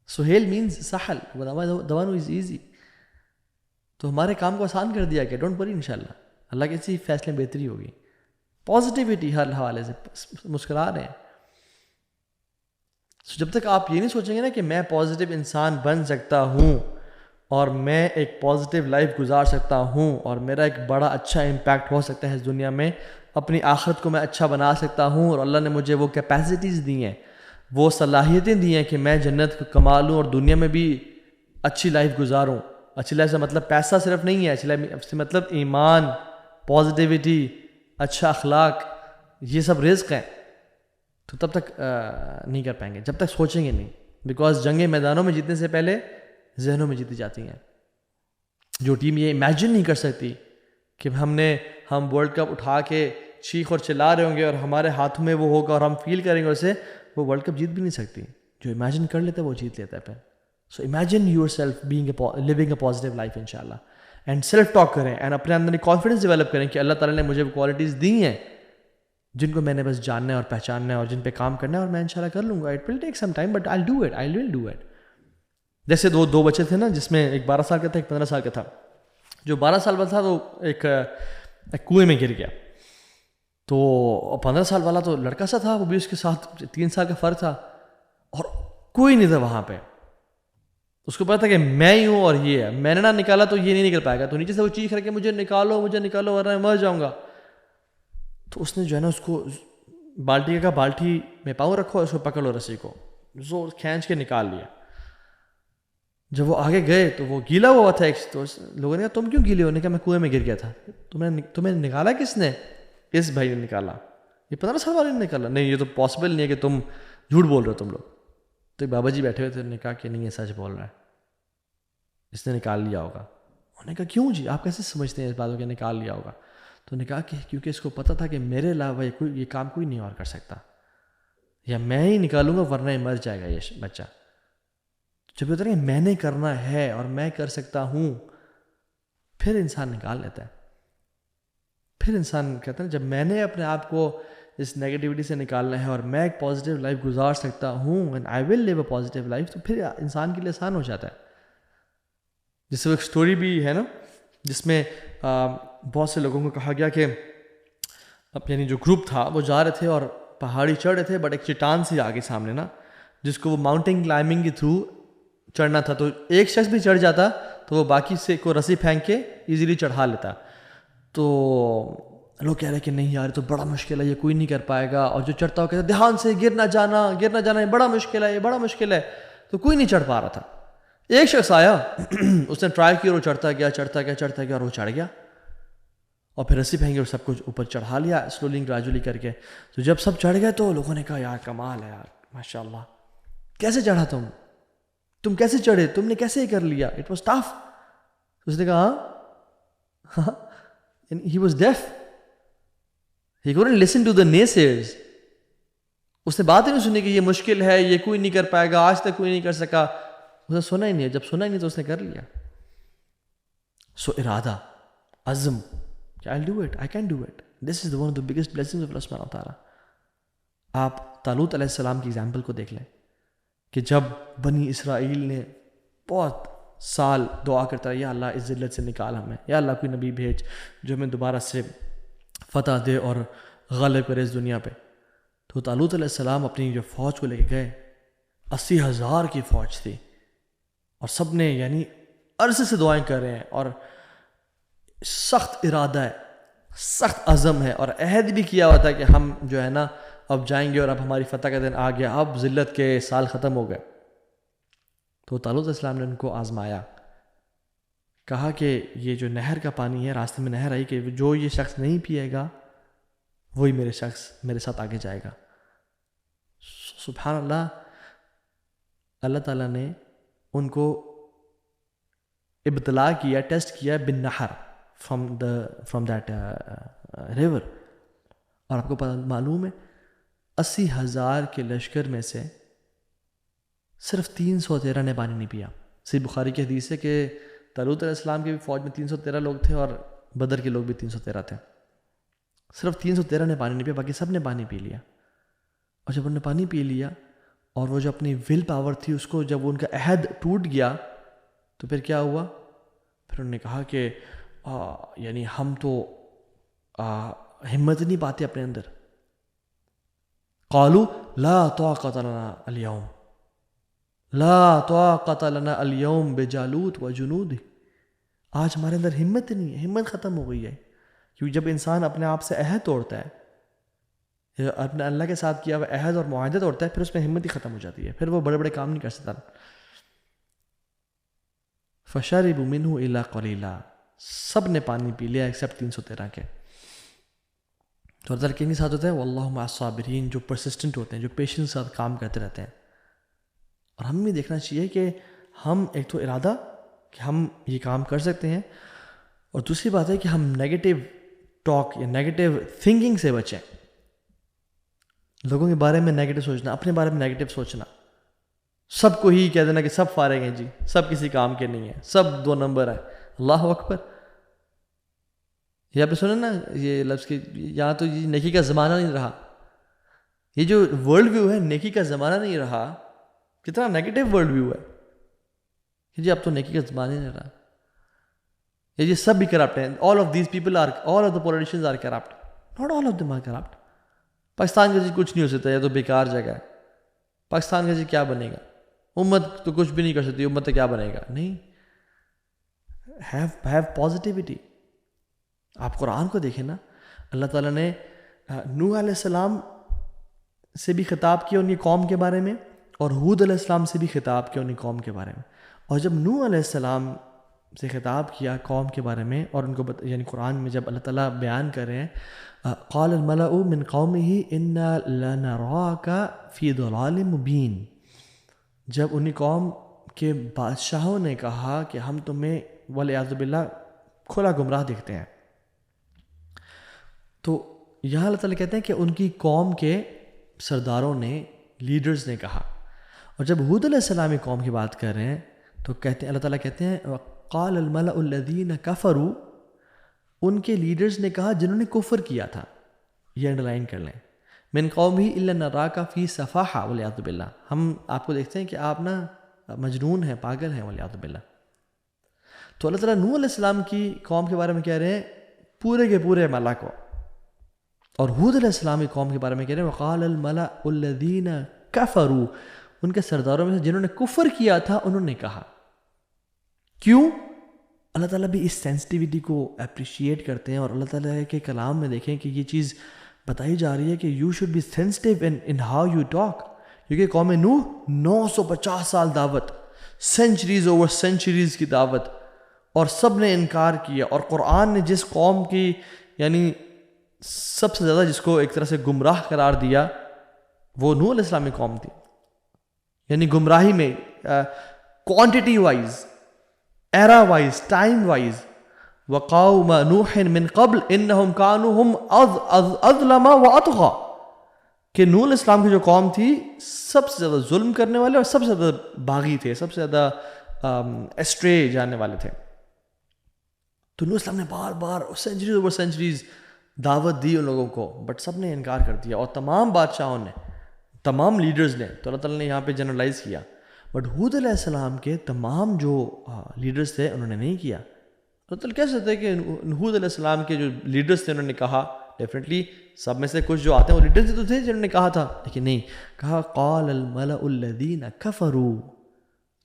سہیل مینز سہل, the one who is easy. تو ہمارے کام کو آسان کر دیا گیا. ڈونٹ وری, انشاءاللہ اللہ کے اسی فیصلے میں بہتری ہوگی. پازیٹیوٹی ہر حوالے سے مسکرا رہے ہیں. جب تک آپ یہ نہیں سوچیں گے نا کہ میں پازیٹیو انسان بن سکتا ہوں اور میں ایک پازیٹیو لائف گزار سکتا ہوں اور میرا ایک بڑا اچھا امپیکٹ ہو سکتا ہے اس دنیا میں, اپنی آخرت کو میں اچھا بنا سکتا ہوں, اور اللہ نے مجھے وہ کیپیسٹیز دی ہیں, وہ صلاحیتیں دی ہیں کہ میں جنت کو کما لوں اور دنیا میں بھی اچھی لائف گزاروں. اچھی لائف سے مطلب پیسہ صرف نہیں ہے, اچھی لائف سے مطلب ایمان, پازیٹیوٹی, اچھا اخلاق, یہ سب رزق ہیں. تو تب تک نہیں کر پائیں گے جب تک سوچیں گے نہیں, بیکاز جنگیں میدانوں میں جیتنے سے پہلے ذہنوں میں جیتی جاتی ہیں. جو ٹیم یہ امیجن نہیں کر سکتی کہ ہم ورلڈ کپ اٹھا کے چیخ اور چلا رہے ہوں گے اور ہمارے ہاتھوں میں وہ ہوگا اور ہم فیل کریں گے اسے, وہ ورلڈ کپ جیت بھی نہیں سکتی. جو امیجن کر لیتا ہے وہ جیت لیتا ہے پھر. So imagine your self living a positive life انشاءاللہ, اینڈ سیلف ٹاک کریں اینڈ اپنے اندر ایک کانفیڈنس ڈیولپ کریں کہ اللہ تعالیٰ نے مجھے وہ کوالٹیز دی ہیں جن کو میں نے بس جاننا ہے اور پہچاننا ہے اور جن پہ کام کرنا ہے, اور میں انشاءاللہ کر لوں گا. It will take some time but I will do it. جیسے دو بچے تھے نا, جس میں ایک 12 سال کا تھا, ایک 15 سال کا تھا. جو 12 سال والا تھا وہ ایک کنویں میں گر گیا. تو 15 سال والا تو لڑکا سا تھا, وہ بھی اس کے ساتھ 3 سال کا فرق تھا, اور کوئی نہیں تھا وہاں پہ. اس کو پتا تھا کہ میں ہی ہوں اور یہ ہے, میں نے نہ نکالا تو یہ نہیں نکل پائے گا. تو نیچے سے وہ چیخ رہا کہ مجھے نکالو ورنہ میں مر جاؤں گا. تو اس نے جو ہے نا اس کو بالٹی کا بالٹی میں پاؤں رکھو، اس کو پکڑ لو رسی کو، زور کھینچ کے نکال لیا. جب وہ آگے گئے تو وہ گیلا ہوا تھا. تو لوگوں نے کہا تم کیوں گیلے ہو؟ نے کہا میں کنویں میں گر گیا تھا. تمہیں نکالا کس نے؟ اس بھائی نے نکالا. یہ 15 سال والے نے نکالا؟ نہیں یہ تو پاسبل نہیں ہے کہ تم جھوٹ بول رہے ہو تم لوگ. تو ایک بابا جی بیٹھے ہوئے تھے، انہوں نے کہا کہ نہیں یہ سچ بول رہا ہے، اس نے نکال لیا ہوگا. انہوں نے کہا کیوں جی، آپ کیسے سمجھتے ہیں اس بات کو کہ نکال لیا ہوگا؟ تو انہوں نے کہا کہ کیونکہ اس کو پتہ تھا کہ میرے علاوہ یہ کام کوئی نہیں اور کر سکتا، یا میں ہی نکالوں گا ورنہ یہ مر جائے گا یہ بچہ. جب یہ میں نے کرنا ہے اور میں کر سکتا ہوں، پھر انسان نکال لیتا ہے. پھر انسان کہتا ہے جب میں نے اپنے آپ کو اس نیگیٹیوٹی سے نکالنا ہے اور میں ایک پازیٹیو لائف گزار سکتا ہوں، and I will live a positive life, تو پھر انسان کے لیے آسان ہو جاتا ہے. جس سے ایک اسٹوری بھی ہے نا، جس میں بہت سے لوگوں کو کہا گیا کہ یعنی جو گروپ تھا وہ جا رہے تھے اور پہاڑی چڑھ رہے تھے، بٹ ایک چٹان سی آگے سامنے نا، جس کو وہ ماؤنٹین کلائمبنگ کے تھرو چڑھنا تھا. تو ایک شخص بھی چڑھ جاتا تو وہ باقی سے کو رسی پھینک کے ایزیلی چڑھا لیتا. تو لوگ کہہ رہے کہ نہیں یار تو بڑا مشکل ہے، یہ کوئی نہیں کر پائے گا. اور جو چڑھتا ہو کہتا دھیان سے، گر نہ جانا یہ بڑا مشکل ہے، یہ بڑا مشکل ہے. تو کوئی نہیں چڑھ پا رہا تھا. ایک شخص آیا اس نے ٹرائی کیا اور وہ چڑھتا گیا اور وہ چڑھ گیا، اور پھر رسی پھینکی اور سب کچھ اوپر چڑھا لیا سلولی گریجولی کر کے. تو جب سب چڑھ گئے تو لوگوں نے کہا یار کمال ہے یار، ماشاء اللہ، کیسے چڑھا تم کیسے چڑھے، تم نے کیسے کر لیا؟ It was tough. اس نے کہا ہاں he was deaf, he couldn't listen to the naysayers. اس نے بات ہی نہیں سنی کہ یہ مشکل ہے، یہ کوئی نہیں کر پائے گا، آج تک کوئی نہیں کر سکا. اس نے سنا ہی نہیں. جب سنا ہی نہیں تو اس نے کر لیا. سو ارادہ، عزم کہ I'll do it, I can do it. This is one of the biggest blessings of Allah subhanahu wa ta'ala. آپ طالوت علیہ السلام کی ایگزامپل کو دیکھ لیں کہ جب بنی اسرائیل نے بہت سال دعا کرتا ہے یا اللہ اس ذلت سے نکال ہمیں، یا اللہ کوئی نبی بھیج جو ہمیں دوبارہ سے فتح دے اور غالب کرے اس دنیا پہ. تو طالوت علیہ السلام اپنی جو فوج کو لے کے گئے، 80,000 کی فوج تھی، اور سب نے یعنی عرصے سے دعائیں کر رہے ہیں، اور سخت ارادہ ہے، سخت عزم ہے، اور عہد بھی کیا ہوا تھا کہ ہم جو ہے نا اب جائیں گے اور اب ہماری فتح کا دن آ گیا، اب ذلت کے سال ختم ہو گئے. تو طالوت علیہ السلام نے ان کو آزمایا، کہا کہ یہ جو نہر کا پانی ہے، راستے میں نہر آئی کہ جو یہ شخص نہیں پیے گا وہی میرے ساتھ آگے جائے گا. سبحان اللہ، اللہ تعالیٰ نے ان کو ابتلا کیا، ٹیسٹ کیا بن نہر فرام دیٹ ریور. اور آپ کو معلوم ہے 80,000 کے لشکر میں سے صرف 313 نے پانی نہیں پیا. صحیح بخاری کی حدیث ہے کہ طالوت علیہ السلام کی بھی فوج میں 313 لوگ تھے اور بدر کے لوگ بھی 313 تھے. صرف 313 نے پانی نہیں پیا، باقی سب نے پانی پی لیا. اور جب انہوں نے پانی پی لیا اور وہ جو اپنی ول پاور تھی اس کو جب ان کا عہد ٹوٹ گیا تو پھر کیا ہوا؟ پھر انہوں نے کہا کہ یعنی ہم تو ہمت نہیں پاتے اپنے اندر. قالوا لا طاقت لنا اليوم، لا طاقت لنا اليوم بجالوت وجنوده. آج ہمارے اندر ہمت نہیں ہے، ہمت ختم ہو گئی ہے. کیونکہ جب انسان اپنے آپ سے عہد توڑتا ہے، اپنے اللہ کے ساتھ کیا ہوا عہد اور معاہدہ توڑتا ہے، پھر اس میں ہمت ہی ختم ہو جاتی ہے، پھر وہ بڑے بڑے کام نہیں کر سکتا. فشربوا منه الا قليلا، سب نے پانی پی لیا ایکسیپٹ 313 کے. تو ادھر کن کے ساتھ ہوتا ہے؟ واللہ مع الصابرین، جو پرسسٹنٹ ہوتے ہیں، جو پیشنس کے ساتھ کام کرتے رہتے ہیں. اور ہم بھی دیکھنا چاہیے کہ ہم ایک تو ارادہ کہ ہم یہ کام کر سکتے ہیں، اور دوسری بات ہے کہ ہم نیگیٹو ٹاک یا نیگیٹو تھنکنگ سے بچیں. لوگوں کے بارے میں نیگیٹو سوچنا، اپنے بارے میں نیگیٹو سوچنا، سب کو ہی کہہ دینا کہ سب فارغ ہیں جی، سب کسی کام کے نہیں ہیں، سب 2 نمبر ہیں. اللہ اکبر. یہ آپ نے سنا نا یہ لفظ کہ یہاں تو یہ نیکی کا زمانہ نہیں رہا. یہ جو ورلڈ ویو ہے نیکی کا زمانہ نہیں رہا، کتنا نیگیٹو ورلڈ ویو ہے کہ جی اب تو نیکی کا زمانہ نہیں رہا. یہ سب بھی کرپٹ ہیں. all of these people are, all of the politicians are corrupt. not all of them are corrupt. Pakistan کا جی کچھ نہیں ہو سکتا، یہ تو بیکار جگہ ہے. پاکستان کا جی کیا بنے گا؟ امت تو کچھ بھی نہیں کر سکتی، امت تو کیا بنے گا؟ نہیں. have positivity. آپ قرآن کو دیکھیں نا، اللہ تعالیٰ نے نوح علیہ السلام سے بھی خطاب کیا ان کی قوم کے بارے میں، اور ہود علیہ السلام سے بھی خطاب کیا ان کی قوم کے بارے میں. اور جب نوح علیہ السلام سے خطاب کیا قوم کے بارے میں، اور ان کو یعنی قرآن میں جب اللہ تعالیٰ بیان کر رہے ہیں قال الملأ من قومه انا لنراك في ضلال مبین، جب انہی قوم کے بادشاہوں نے کہا کہ ہم تمہیں والعیاذ باللہ کھلا گمراہ دیکھتے ہیں، تو یہاں اللہ تعالیٰ کہتے ہیں کہ ان کی قوم کے سرداروں نے، لیڈرز نے کہا. اور جب ہود علیہ السلام کی قوم کی بات کر رہے ہیں تو کہتے ہیں، اللہ تعالیٰ کہتے ہیں قال الملأ الذین کفروا، ان کے لیڈرز نے کہا جنہوں نے کفر کیا تھا، یہ انڈرلائن کر لیں، من قومہ الا نراک فی صفاحہ والعیاذ باللہ، ہم آپ کو دیکھتے ہیں کہ آپ نا مجنون ہیں، پاگل ہیں والعیاذ باللہ. تو اللہ تعالیٰ نوح علیہ السلام کی قوم کے بارے میں کہہ رہے ہیں پورے کے پورے ملا کو، اور ہود علیہ السلام کی قوم کے بارے میں کہہ رہے ہیں وقال الملأ الذین کفروا، ان کے سرداروں میں سے جنہوں نے کفر کیا تھا انہوں نے کہا. کیوں؟ اللہ تعالیٰ بھی اس سینسٹیوٹی کو اپریشیٹ کرتے ہیں، اور اللہ تعالیٰ کے کلام میں دیکھیں کہ یہ چیز بتائی جا رہی ہے کہ you should be sensitive in how you talk. کیونکہ قوم نوح 950 سال دعوت، سینچریز اوور سینچریز کی دعوت، اور سب نے انکار کیا. اور قرآن نے جس قوم کی یعنی سب سے زیادہ جس کو ایک طرح سے گمراہ قرار دیا وہ نوح علیہ السلام کی قوم تھی، یعنی گمراہی میں کوانٹٹی وائز، ایرا وائز، ٹائم وائز. وقوم نوح من قبل انہم کانوا ہم اظلم واطغى، کہ نوح علیہ السلام کی جو قوم تھی سب سے زیادہ ظلم کرنے والے اور سب سے زیادہ باغی تھے، سب سے زیادہ اسٹرے جانے والے تھے. تو نوح علیہ السلام نے بار بار سینچریز اوور سینچریز دعوت دی ان لوگوں کو، بٹ سب نے انکار کر دیا، اور تمام بادشاہوں نے، تمام لیڈرز نے. تو اللہ تعالیٰ نے یہاں پہ جنرلائز کیا. بٹ ہود علیہ السلام کے تمام جو لیڈرز تھے انہوں نے نہیں کیا. اللہ تعالیٰ کہہ سکتے ہیں کہ ہود علیہ السلام کے جو لیڈرز تھے انہوں نے کہا، ڈیفینیٹلی سب میں سے کچھ جو آتے ہیں وہ لیڈرز تو تھے جنہوں نے کہا تھا، لیکن نہیں کہا قال الملأ الذین کفروا،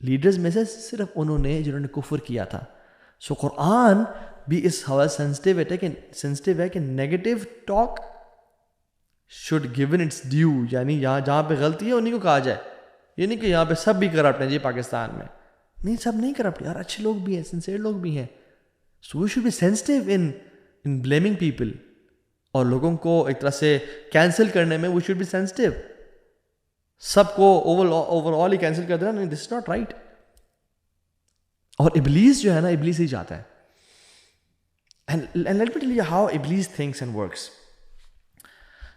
لیڈرز میں سے صرف انہوں نے جنہوں نے کفر کیا تھا. سو قرآن بھی اس حوالے سینسٹیو ہے کہ negative talk should given its due, یعنی یہاں جہاں پہ غلطی ہے انہیں کو کہا جائے. یہ نہیں کہ یہاں پہ سب بھی کرپٹ ہیں جی پاکستان میں، نہیں سب نہیں کرپٹ یار، اچھے لوگ بھی ہیں، سنسیئر لوگ بھی ہیں. So we should be sensitive in blaming people, اور لوگوں کو ایک طرح سے کینسل کرنے میں وی شوڈ بی سینسٹیو. سب کو اوور آل ہی کینسل کر دینا، نہیں، دس از ناٹ رائٹ. اور ابلیس جو ہے نا، ابلیس ہی چاہتا ہے. And let me tell you how Iblis thinks and works.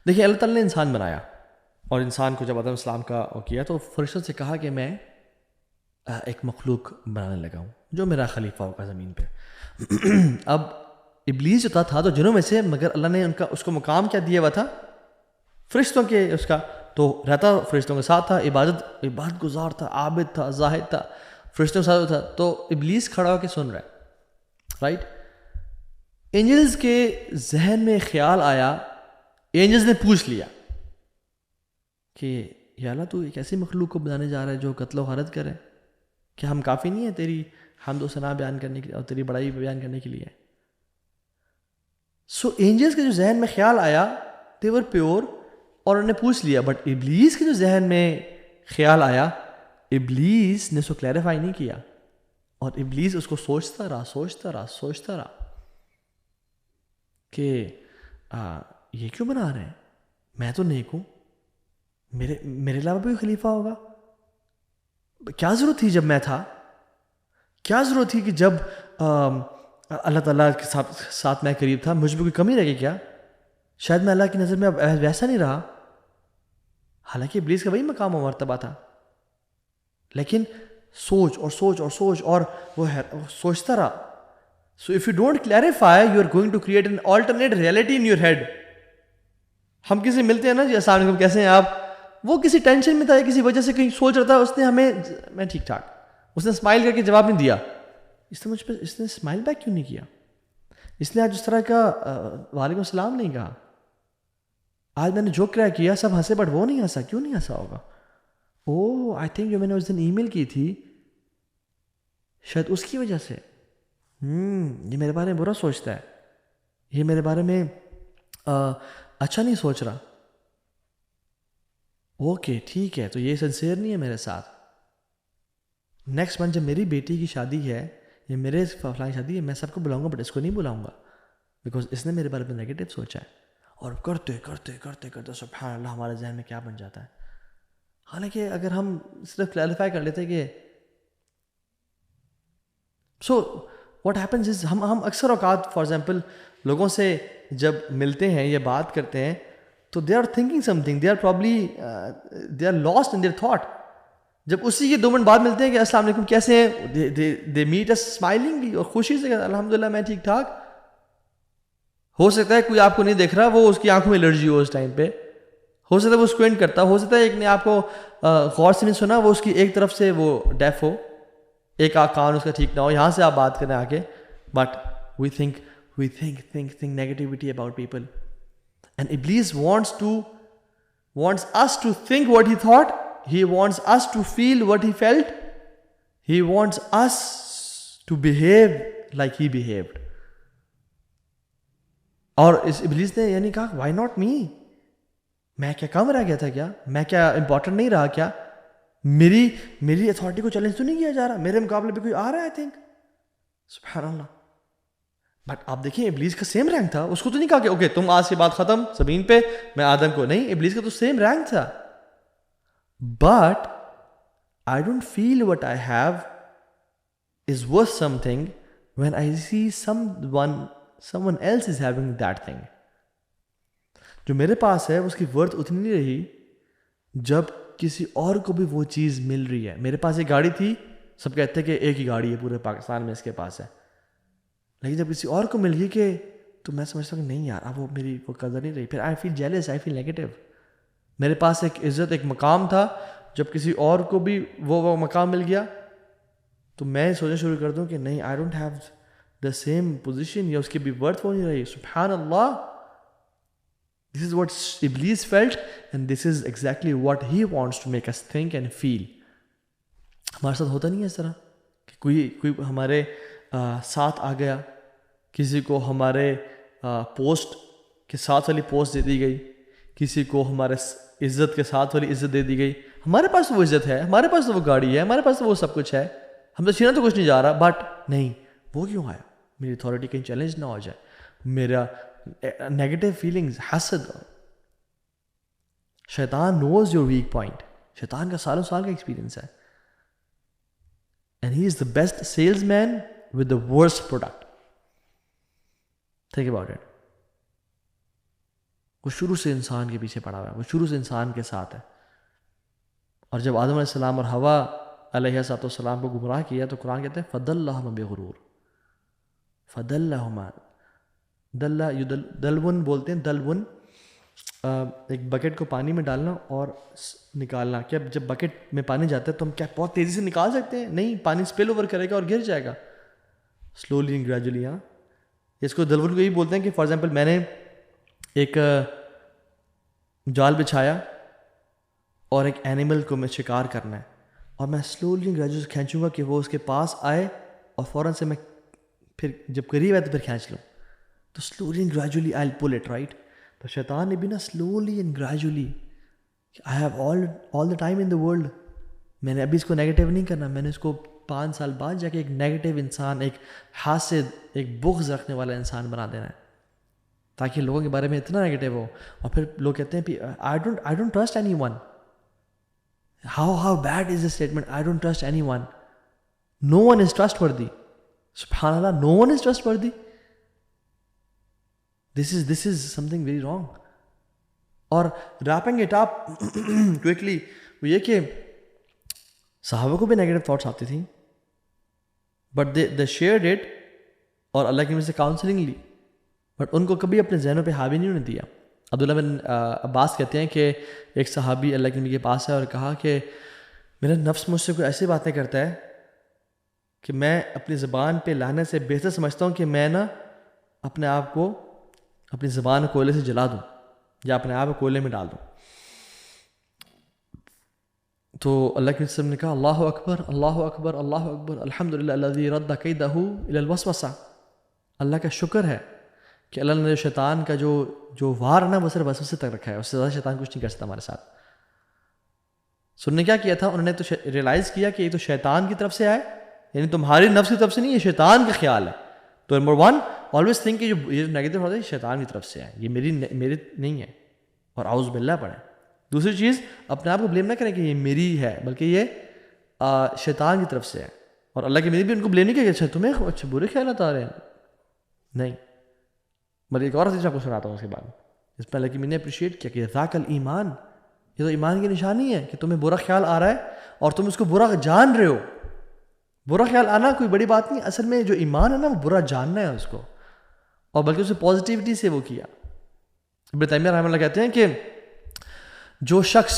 دیکھیے اللہ تعالیٰ نے انسان بنایا، اور انسان کو جب آدم السلام کا وہ کیا تو فرشتوں سے کہا کہ میں ایک مخلوق بنانے لگا ہوں جو میرا خلیفہ ہوگا زمین پہ. اب ابلیس جو تھا تو جنوں میں سے، مگر اللہ نے اس کو مقام کیا دیا ہوا تھا؟ فرشتوں کے، اس کا تو رہتا فرشتوں کے ساتھ تھا، عبادت گزار تھا، عابد تھا، زاہد تھا، فرشتوں کے ساتھ تھا. تو ابلیس کھڑا ہو کے سن رہا ہے، رائٹ. اینجلز کے ذہن میں خیال آیا، اینجلز نے پوچھ لیا کہ یا اللہ تو ایک ایسی مخلوق کو بنانے جا رہا ہے جو قتل و غارت کرے، کیا ہم کافی نہیں ہیں تیری حمد و ثنا بیان کرنے کے لیے اور تیری بڑائی بیان کرنے کے لیے؟ سو اینجلز کے جو ذہن میں خیال آیا they were پیور، اور انہوں نے پوچھ لیا. بٹ ابلیس کے جو ذہن میں خیال آیا، ابلیس نے اس کو کلیریفائی نہیں کیا، اور ابلیس اس کو سوچتا رہا کہ یہ کیوں بنا رہے ہیں، میں تو نیک ہوں، میرے علاوہ بھی خلیفہ ہوگا، کیا ضرورت تھی جب میں تھا، کیا ضرورت تھی کہ جب اللہ تعالیٰ کے ساتھ میں قریب تھا مجھ میں کوئی کمی رہ گئی کیا؟ شاید میں اللہ کی نظر میں اب ویسا نہیں رہا، حالانکہ ابلیس کا وہی مقام و مرتبہ تھا. لیکن سوچ اور وہ سوچتا رہا. So if you don't clarify, you are going to create an alternate reality in your head. ہم کسی ملتے ہیں نا جی، السلام علیکم کیسے ہیں آپ، وہ کسی ٹینشن میں تھا یا کسی وجہ سے کہیں سوچ رہا تھا، اس نے ہمیں میں ٹھیک ٹھاک، اس نے اسمائل کر کے جواب نہیں دیا. اس نے مجھ پہ اس نے اسمائل بیک کیوں نہیں کیا، اس نے آج اس طرح کا وعلیکم السلام نہیں کہا، آج میں نے جو کیا سب ہنسے بٹ وہ نہیں ہنسا، کیوں نہیں ہنسا ہوگا؟ او آئی تھنک جو میں نے اس دن ای میل کی تھی شاید اس کی وجہ سے، یہ میرے بارے میں برا سوچتا ہے، یہ میرے بارے میں اچھا نہیں سوچ رہا. اوکے ٹھیک ہے, تو یہ سنسیئر نہیں ہے میرے ساتھ. نیکسٹ منتھ جب میری بیٹی کی شادی ہے یا میرے فلاں شادی ہے, میں سب کو بلاؤں گا بٹ اس کو نہیں بلاؤں گا, بیکاز اس نے میرے بارے میں نیگیٹو سوچا ہے. اور کرتے کرتے کرتے کرتے سبحان اللہ ہمارے ذہن میں کیا بن جاتا ہے. حالانکہ اگر ہم صرف کلیریفائی کر لیتے کہ سو واٹ ہیپنز از, ہم اکثر اوقات فار ایگزامپل لوگوں سے جب ملتے ہیں یا بات کرتے ہیں تو they are thinking something, they are probably they are lost in their thought. جب اسی کے 2 منٹ بعد ملتے ہیں کہ السلام علیکم کیسے ہیں, دے میٹ اس اسمائلنگلی اور خوشی سے, الحمدللہ میں ٹھیک ٹھاک. ہو سکتا ہے کوئی آپ کو نہیں دیکھ رہا, وہ اس کی آنکھوں میں الرجی ہو اس ٹائم پہ, ہو سکتا ہے وہ اسکوینٹ کرتا, ہو سکتا ہے ایک نے آپ کو غور سے نہیں سنا, وہ اس کی ایک طرف سے وہ ڈیف ہو, ایک کان اس کا ٹھیک نہ ہو, یہاں سے آپ بات کریں آ کے. But we think negativity about people, and Iblis wants us to think what he thought, he wants us to feel what he felt, he wants us to behave like he behaved. اور اس ابلیس نے یعنی کہا why not me, میں کیا کم رہ گیا تھا کیا, میں کیا امپورٹنٹ نہیں رہا کیا, میری اتھارٹی کو چیلنج تو نہیں کیا جا رہا, میرے مقابلے پہ کوئی آ رہا ہے. آئی تھنک سبحان اللہ. بٹ آپ دیکھیں ابلیس کا سیم رینک تھا, اس کو تو نہیں کہا کہ اوکے تم آج کے بعد ختم زمین پہ, میں آدم کو نہیں, ابلیس کا تو سیم رینک تھا. But I don't feel what I have is worth something when I see someone else is having that thing. جو میرے پاس ہے اس کی ورتھ اتنی نہیں رہی جب کسی اور کو بھی وہ چیز مل رہی ہے. میرے پاس ایک گاڑی تھی, سب کہتے ہیں کہ ایک ہی گاڑی ہے پورے پاکستان میں اس کے پاس ہے, لیکن جب کسی اور کو مل گئی کہ تو میں سمجھتا ہوں کہ نہیں یار اب وہ میری وہ قدر نہیں رہی, پھر آئی فیل جیلس, آئی فیل نیگیٹو. میرے پاس ایک عزت ایک مقام تھا, جب کسی اور کو بھی وہ مقام مل گیا تو میں سوچنا شروع کر دوں کہ نہیں I don't have the same position, یا اس کی بھی ورتھ وہ نہیں رہی. سبحان Allah, this is what Iblis felt and this is exactly what he wants to make us think and feel. ہمارے ساتھ ہوتا نہیں ہے اس طرح کہ کوئی ہمارے ساتھ آ گیا, کسی کو ہمارے پوسٹ کے ساتھ والی پوسٹ دے دی گئی, کسی کو ہمارے عزت کے ساتھ والی عزت دے دی گئی. ہمارے پاس تو وہ عزت ہے, ہمارے پاس تو وہ گاڑی ہے, ہمارے پاس تو وہ سب کچھ ہے, ہم تو چھینا تو کچھ نہیں جا رہا, بٹ نہیں وہ کیوں آیا, میری اتھارٹی کہیں چیلنج نہ ہو جائے, میرا نیگیٹو فیلنگز, حسد. شیطان نوز یور ویک پوائنٹ, شیطان کا سالوں سال کا ایکسپیرینس ہے, and he is the best salesman with the worst product. Think about it. وہ شروع سے انسان کے پیچھے پڑا ہوا ہے, وہ شروع سے انسان کے ساتھ ہے. اور جب آدم علیہ السلام اور حوا علیہ السلام کو گمراہ کیا تو قرآن کہتے ہیں فَضَلَّهُمَا بِغُرُورٍ, فَضَلَّهُمَا, دلون بولتے ہیں, دلون ایک بکٹ کو پانی میں ڈالنا اور نکالنا. کیا جب بکٹ میں پانی جاتا ہے تو ہم کیا بہت تیزی سے نکال سکتے ہیں؟ نہیں, پانی اسپل اوور کرے گا اور گر جائے گا سلولی اینڈ گریجولی. ہاں, اس کو دلون کو یہی بولتے ہیں کہ فار ایگزامپل میں نے ایک جال بچھایا اور ایک اینیمل کو میں شکار کرنا ہے, اور میں سلولی گریجولی کھینچوں گا کہ وہ اس کے پاس آئے, اور فوراً سے میں پھر جب قریب آئے تو پھر کھینچ لوں, تو slowly and gradually I pull it, right. تو شیطان نے بھی نا slowly and gradually, I have all the time in the world, میں نے ابھی اس کو نیگیٹو نہیں کرنا, میں نے اس کو 5 سال بعد جا کے ایک نیگیٹو انسان, ایک حاسد, ایک بغض رکھنے والا انسان بنا دینا ہے, تاکہ لوگوں کے بارے میں اتنا نیگیٹو ہو. اور پھر لوگ کہتے ہیں I don't trust anyone. How bad is the statement, I don't trust anyone. No one is trustworthy. سبحان اللہ, no one is trustworthy. This is something very wrong. اور wrapping it up quickly, وہ یہ کہ صحابہ کو بھی negative thoughts آتی تھیں, بٹ دے شیئرڈ اٹ, اور اللہ کی وجہ سے کاؤنسلنگ لی, بٹ ان کو کبھی اپنے ذہنوں پہ حاوی نہیں ہونے دیا. عبداللہ بن عباس کہتے ہیں کہ ایک صحابی اللہ کے نبی کے پاس ہے اور کہا کہ میرا نفس مجھ سے کوئی ایسی باتیں کرتا ہے کہ میں اپنی زبان پہ لانے سے بہتر سمجھتا ہوں کہ میں نا اپنے آپ کو اپنی زبان کوئلے سے جلا دوں یا اپنے آپ کو کوئلے میں ڈال دوں. تو اللہ کے وسلم نے کہا اللہ اکبر اللہ اکبر اللہ اکبر الحمدللہ الذی رد کیدہ الی الوسوسہ. اللہ کا شکر ہے کہ اللہ نے شیطان کا جو وار ہے نا وہ صرف وسوسے تک رکھا ہے، اس سے زیادہ شیطان کچھ نہیں کر سکتا ہمارے ساتھ. سو انہوں نے کیا کیا تھا، انہوں نے تو ریئلائز کیا کہ یہ تو شیطان کی طرف سے آئے، یعنی تمہاری نفس کی طرف سے نہیں، یہ شیطان کا خیال ہے. تو نمبر 1 آلویز تھنک کہ یہ نیگیٹو ہوتا ہے یہ شیطان کی طرف سے ہے، یہ میری نہیں ہے، اور اعوذ باللہ پڑھیں. دوسری چیز، اپنے آپ کو بلیم نہ کریں کہ یہ میری ہے، بلکہ یہ شیطان کی طرف سے ہے. اور اللہ کے میری بھی ان کو بلیم نہیں کیا کہ اچھا تمہیں اچھا برے خیالات آ رہے ہیں، نہیں. بلکہ ایک اور چیز آپ کو سناتا ہوں اس کے بعد، اس پہ اللہ کی میں نے اپریشیٹ کیا کہ ذاک الایمان، یہ تو ایمان کی نشانی ہے کہ تمہیں برا خیال آ رہا ہے اور تم اس کو برا جان رہے ہو. برا خیال آنا کوئی بڑی بات نہیں، اصل میں جو ایمان ہے نا وہ برا جاننا ہے اس کو، اور بلکہ اسے پازیٹیوٹی سے وہ کیا. ابن تیمیہ رحمہ اللہ کہتے ہیں کہ جو شخص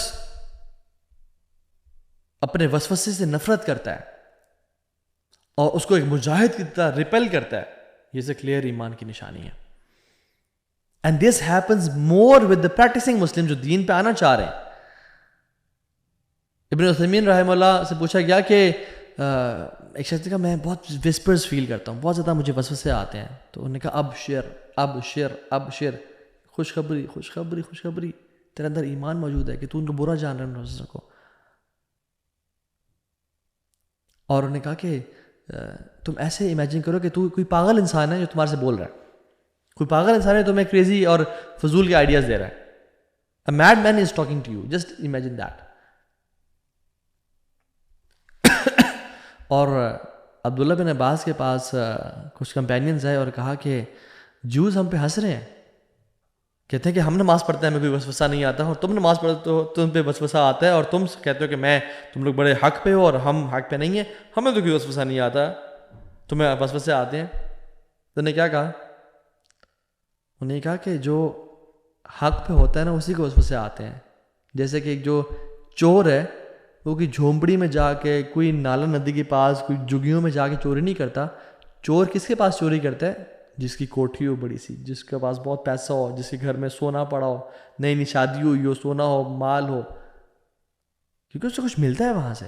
اپنے وسوسے سے نفرت کرتا ہے اور اس کو ایک مجاہد کی طرح ریپیل کرتا ہے، یہ سے کلیئر ایمان کی نشانی ہے. And this happens more with the practicing Muslim, جو دین پہ آنا چاہ رہے ہیں. ابن عثیمین رحمہ اللہ سے پوچھا گیا کہ ایک شخص نے کہا میں بہت وسپرز فیل کرتا ہوں، بہت زیادہ مجھے وسوسے آتے ہیں. تو انہوں نے کہا اب شیر خوشخبری تیرے اندر ایمان موجود ہے کہ تو ان کو برا جان رہا ہے وسوسے کو. اور انہوں نے کہا کہ تم ایسے امیجن کرو کہ تو کوئی پاگل انسان ہے جو تمہارے سے بول رہا ہے، کوئی پاگل انسان ہے تمہیں کریزی اور فضول کے آئیڈیاز دے رہا ہے. A madman is talking to you, just imagine that. اور عبداللہ بن عباس کے پاس کچھ کمپینینز آئے اور کہا کہ جوز ہم پہ ہنس رہے ہیں، کہتے ہیں کہ ہم نماز پڑھتے ہیں ہمیں کوئی وسوسہ نہیں آتا، اور تم نماز پڑھتے ہو تم پہ وسوسہ آتا ہے، اور تم کہتے ہو کہ تم لوگ بڑے حق پہ ہو اور ہم حق پہ نہیں ہیں، ہمیں تو کوئی وسوسہ نہیں آتا، تمہیں وسوسے آتے ہیں. تو نے کیا کہا، انہوں نے کہا کہ جو حق پہ ہوتا ہے نا اسی کو وسوسے آتے ہیں. جیسے کہ جو چور ہے وہ کوئی جھونپڑی میں جا کے، کوئی نالا ندی کے پاس، کوئی جگیوں میں جا کے چوری نہیں کرتا. چور کس کے پاس چوری کرتا ہے؟ جس کی کوٹھی ہو بڑی سی، جس کے پاس بہت پیسہ ہو، جس کے گھر میں سونا پڑا ہو، نئی شادی ہوئی ہو، سونا ہو، مال ہو، کیونکہ اس سے کچھ ملتا ہے وہاں سے.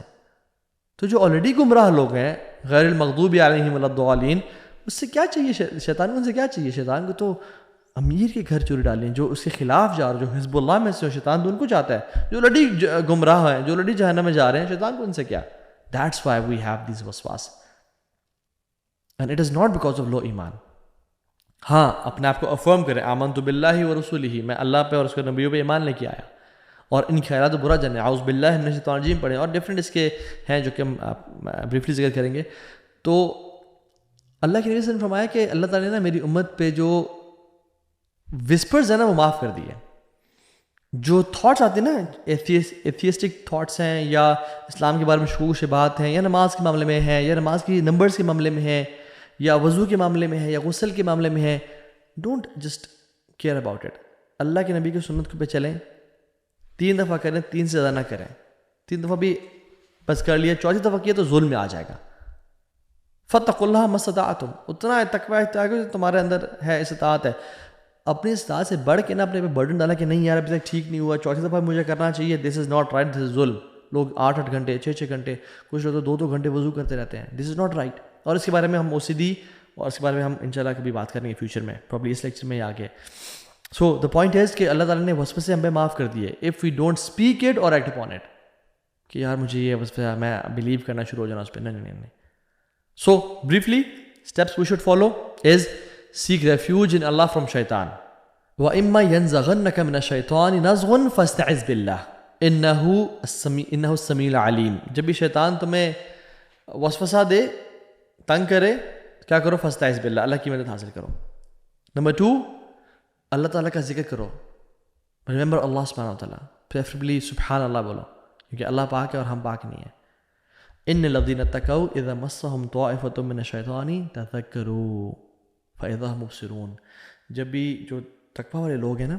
تو جو آلریڈی گمراہ لوگ ہیں غیر المغضوب علیہم ولا الضالین، اس سے کیا چاہیے شیطان کو؟ ان سے کیا چاہیے؟ شیطان کو تو امیر کے گھر چوری ڈالیں، جو اس کے خلاف جا رہے، جو حزب اللہ میں سے، شیطان تو ان کو چاہتا ہے. جو آلریڈی گمراہ ہیں، جو آلریڈی جہنم میں جا رہے ہیں، شیطان کو ان سے کیا؟ That's why we have these waswas. And it is not because of low ایمان. ہاں، اپنے آپ کو افرم کریں، آمنت باللہ ورسولہ، میں اللہ پہ اور اس کے نبیوں پہ ایمان لے کے آیا، اور ان خیالات برا جانے، اعوذ باللہ من الشیطان الرجیم پڑھیں. اور ڈفرینٹ اس کے ہیں جو کہ ہم بریفلی ذکر کریں گے. تو اللہ کے نبی نے فرمایا کہ اللہ تعالیٰ نے میری امت پہ جو وسپرز ہیں نا وہ معاف کر دیے. جو تھاٹس آتے ہیں نا، ایتھیسٹک تھاٹس ہیں، یا اسلام کے بارے میں شکوک شبہات ہیں، یا نماز کے معاملے میں ہیں، یا نماز کی نمبرز کے معاملے میں ہیں، یا وضو کے معاملے میں ہے، یا غسل کے معاملے میں ہے، don't just care about it. Allah کے نبی کی سنت پہ چلیں، 3 دفعہ کریں، 3 سے زیادہ نہ کریں. 3 دفعہ بھی بس کر لیا، 4تھی دفعہ کیا تو ظلم میں آ جائے گا. فاتقوا اللہ ما استطعتم، اتنا تقوی اختیار کرو تمہارے اندر ہے، استطاعت ہے. اپنی استطاعت سے بڑھ کے نہ اپنے پہ برڈن ڈالا کہ نہیں یار ابھی تک ٹھیک نہیں ہوا، 4تھی دفعہ مجھے کرنا چاہیے، دس از ناٹ رائٹ، دس از ظلم. لوگ 8 گھنٹے 6 گھنٹے، کچھ لوگ تو 2 گھنٹے وضو کرتے رہتے ہیں، دس از ناٹ رائٹ. اور اس کے بارے میں ہم OCD اور اس کے بارے میں ہم انشاءاللہ کبھی بات کریں گے فیوچر میں، پرابلی اس لیکچر میں آگے. سو دا پوائنٹ از کہ اللہ تعالیٰ نے وسوسے ہم پہ معاف کر دیے if we don't speak it اور ایکٹ اپون اٹ، کہ یار مجھے یہ وسوسہ میں بلیو کرنا شروع ہو جانا اس پہ. نہیں. So briefly steps we should follow is seek refuge in Allah from شیطان، وَإِمَّا يَنزَغَنَّكَ مِنَ الشَّيْطَانِ نَزْغٌ فَاسْتَعِذْ بِاللَّهِ إِنَّهُ السَّمِيعُ الْعَلِيمُ. جب بھی شیطان تمہیں وسوسہ دے، تنگ کرے، کیا کرو؟ فاستعذ باللہ، اللہ کی مدد حاصل کرو. نمبر 2، اللہ تعالیٰ کا ذکر کرو، ریمبر اللہ سبحانہ وتعالیٰ، پریفریبلی سبحان اللہ بولو، کیونکہ اللہ پاک ہے اور ہم پاک نہیں ہیں. ان الذین اتقوا اذا مسهم طائفۃ من الشیطان تذکروا فاذا هم مبصرون. جب بھی جو تقویٰ والے لوگ ہیں نا،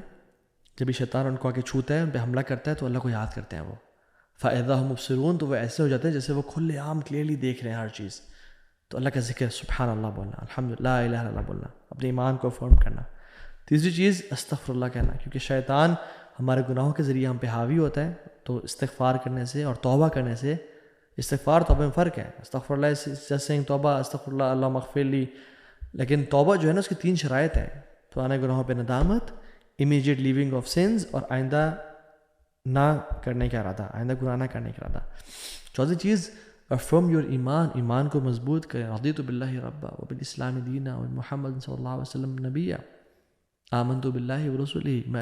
جب بھی شیطان ان کو آ کے چھوتا ہے، ان پہ حملہ کرتا ہے، تو اللہ کو یاد کرتے ہیں وہ. فاذا هم مبصرون، تو وہ ایسے ہو جاتے ہیں جیسے وہ کھلے عام کلیئرلی دیکھ رہے ہیں ہر چیز. تو اللہ کا ذکر، سبحان اللہ بولنا، الحمدللہ، لا الہ الا اللہ بولنا، اپنے ایمان کو افرم کرنا. تیسری چیز استغفر اللہ کہنا، کیونکہ شیطان ہمارے گناہوں کے ذریعے ہم پہ حاوی ہوتا ہے. تو استغفار کرنے سے اور توبہ کرنے سے، استغفار توبہ میں فرق ہے. استغفر اللہ جیسے توبہ، استغفر اللہ اللہم اغفر لی، لیکن توبہ جو ہے نا اس کی 3 شرائط ہیں. پرانے گناہوں پہ ندامت، امیجیٹ لیونگ آف سنز، اور آئندہ نہ کرنے کا ارادہ، آئندہ گناہ نہ کرنے کا ارادہ. چوتھی چیز افرم یور ایمان، ایمان کو مضبوط کریں. رضیت باللہ ربا وبالاسلام دینا ومحمد صلی اللہ علیہ وسلم نبیہ، آمنت باللہ ورسولہ، میں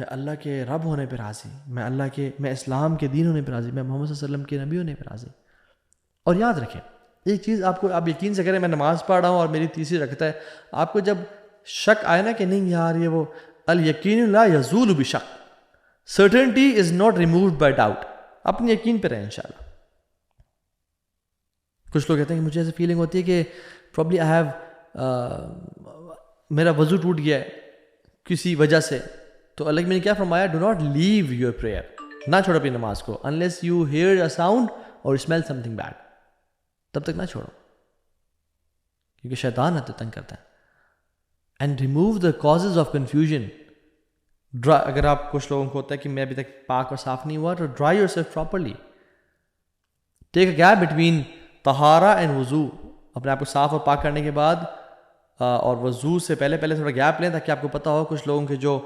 اللہ کے رب ہونے پہ راضی، میں اسلام کے دین ہونے پہ راضی، میں محمد صلی اللہ علیہ وسلم کے نبی ہونے پہ راضی. اور یاد رکھیں ایک چیز، آپ یقین سے کریں، میں نماز پڑھ رہا ہوں اور میری تیسری رکعت ہے، آپ کو جب شک آئے نا کہ نہیں یار یہ وہ الیقین لا یزول بشک، certainty is not removed by doubt, اپنے یقین پہ رہیں انشاءاللہ. کچھ لوگ کہتے ہیں کہ مجھے ایسے فیلنگ ہوتی ہے کہ پرابلی آئی ہیو، میرا وضو ٹوٹ گیا ہے کسی وجہ سے، تو اللہ میں نے کیا فرمایا، do not leave your prayer, نہ چھوڑو اپنی نماز کو unless you hear a sound or smell something bad، تب تک نہ چھوڑو، کیونکہ شیطان ہمیں تنگ کرتا ہے. And remove the causes of confusion. اگر آپ کچھ لوگوں کو ہوتا ہے کہ میں ابھی تک پاک اور صاف نہیں ہوا، تو dry yourself properly, take a gap between طہارہ اینڈ وضو، اپنے آپ کو صاف اور پاک کرنے کے بعد اور وضو سے پہلے تھوڑا گیپ لیں، تاکہ آپ کو پتہ ہو. کچھ لوگوں کے جو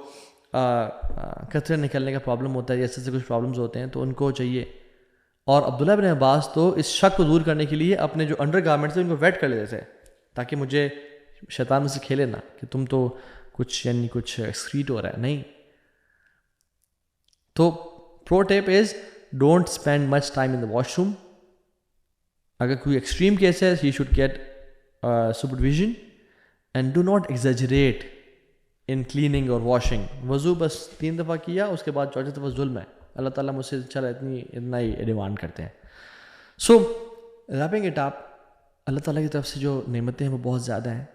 قطرے نکلنے کا پرابلم ہوتا ہے، جیسے کچھ پرابلمز ہوتے ہیں، تو ان کو چاہیے. اور عبداللہ بن عباس تو اس شک کو دور کرنے کے لیے اپنے جو انڈر گارمنٹس تھے ان کو ویٹ کر لیتے تھے، تاکہ مجھے شیطان میں سے کھیلے نہ کہ تم تو کچھ ایکسکریٹ ہو رہا ہے. نہیں. تو pro tip is don't spend much time in the washroom. اگر کوئی ایکسٹریم کیس ہے he should get supervision, and do not exaggerate in cleaning اور واشنگ. وضو بس 3 دفعہ کیا، اس کے بعد 4 دفعہ ظلم ہے. اللہ تعالیٰ مجھ سے چلا اتنا ہی ڈیمانڈ کرتے ہیں. سو ریپنگ اٹ اپ، اللہ تعالیٰ کی طرف سے جو نعمتیں ہیں وہ بہت زیادہ ہیں،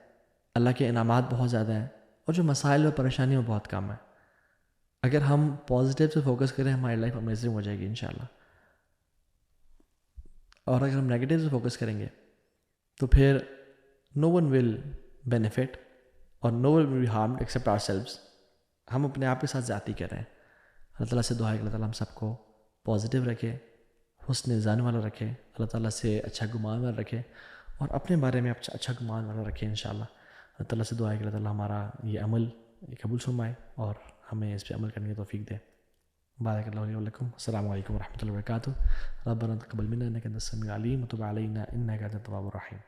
اللہ کے انعامات بہت زیادہ ہیں، اور جو مسائل اور پریشانی میں بہت کم ہے. اگر ہم پازیٹیو سے فوکس کریں ہماری لائف امیزنگ ہو جائے گی انشاءاللہ. اور اگر ہم نیگیٹو سے فوکس کریں گے تو پھر نو one will benefit or no one will be harmed except ourselves. ہم اپنے آپ کے ساتھ زیادتی کر رہے ہیں. اللہ تعالیٰ سے دعا ہے کہ اللہ تعالیٰ ہم سب کو پازیٹیو رکھے، حسن ظن والا رکھے، اللہ تعالیٰ سے اچھا گمان والا رکھے، اور اپنے بارے میں اچھا گمان والا رکھے انشاءاللہ. اللہ تعالیٰ سے دعا ہے کہ اللہ تعالیٰ ہمارا یہ عمل قبول فرمائے اور ہمیں اس پہ عمل کرنے کی توفیق دے. بارک اللہ علیہ ولکم. السلام علیکم ورحمۃ اللہ وبرکاتہ. ربنا تقبل منا انک انت السمیع العلیم وتب علینا انک انت التواب الرحیم.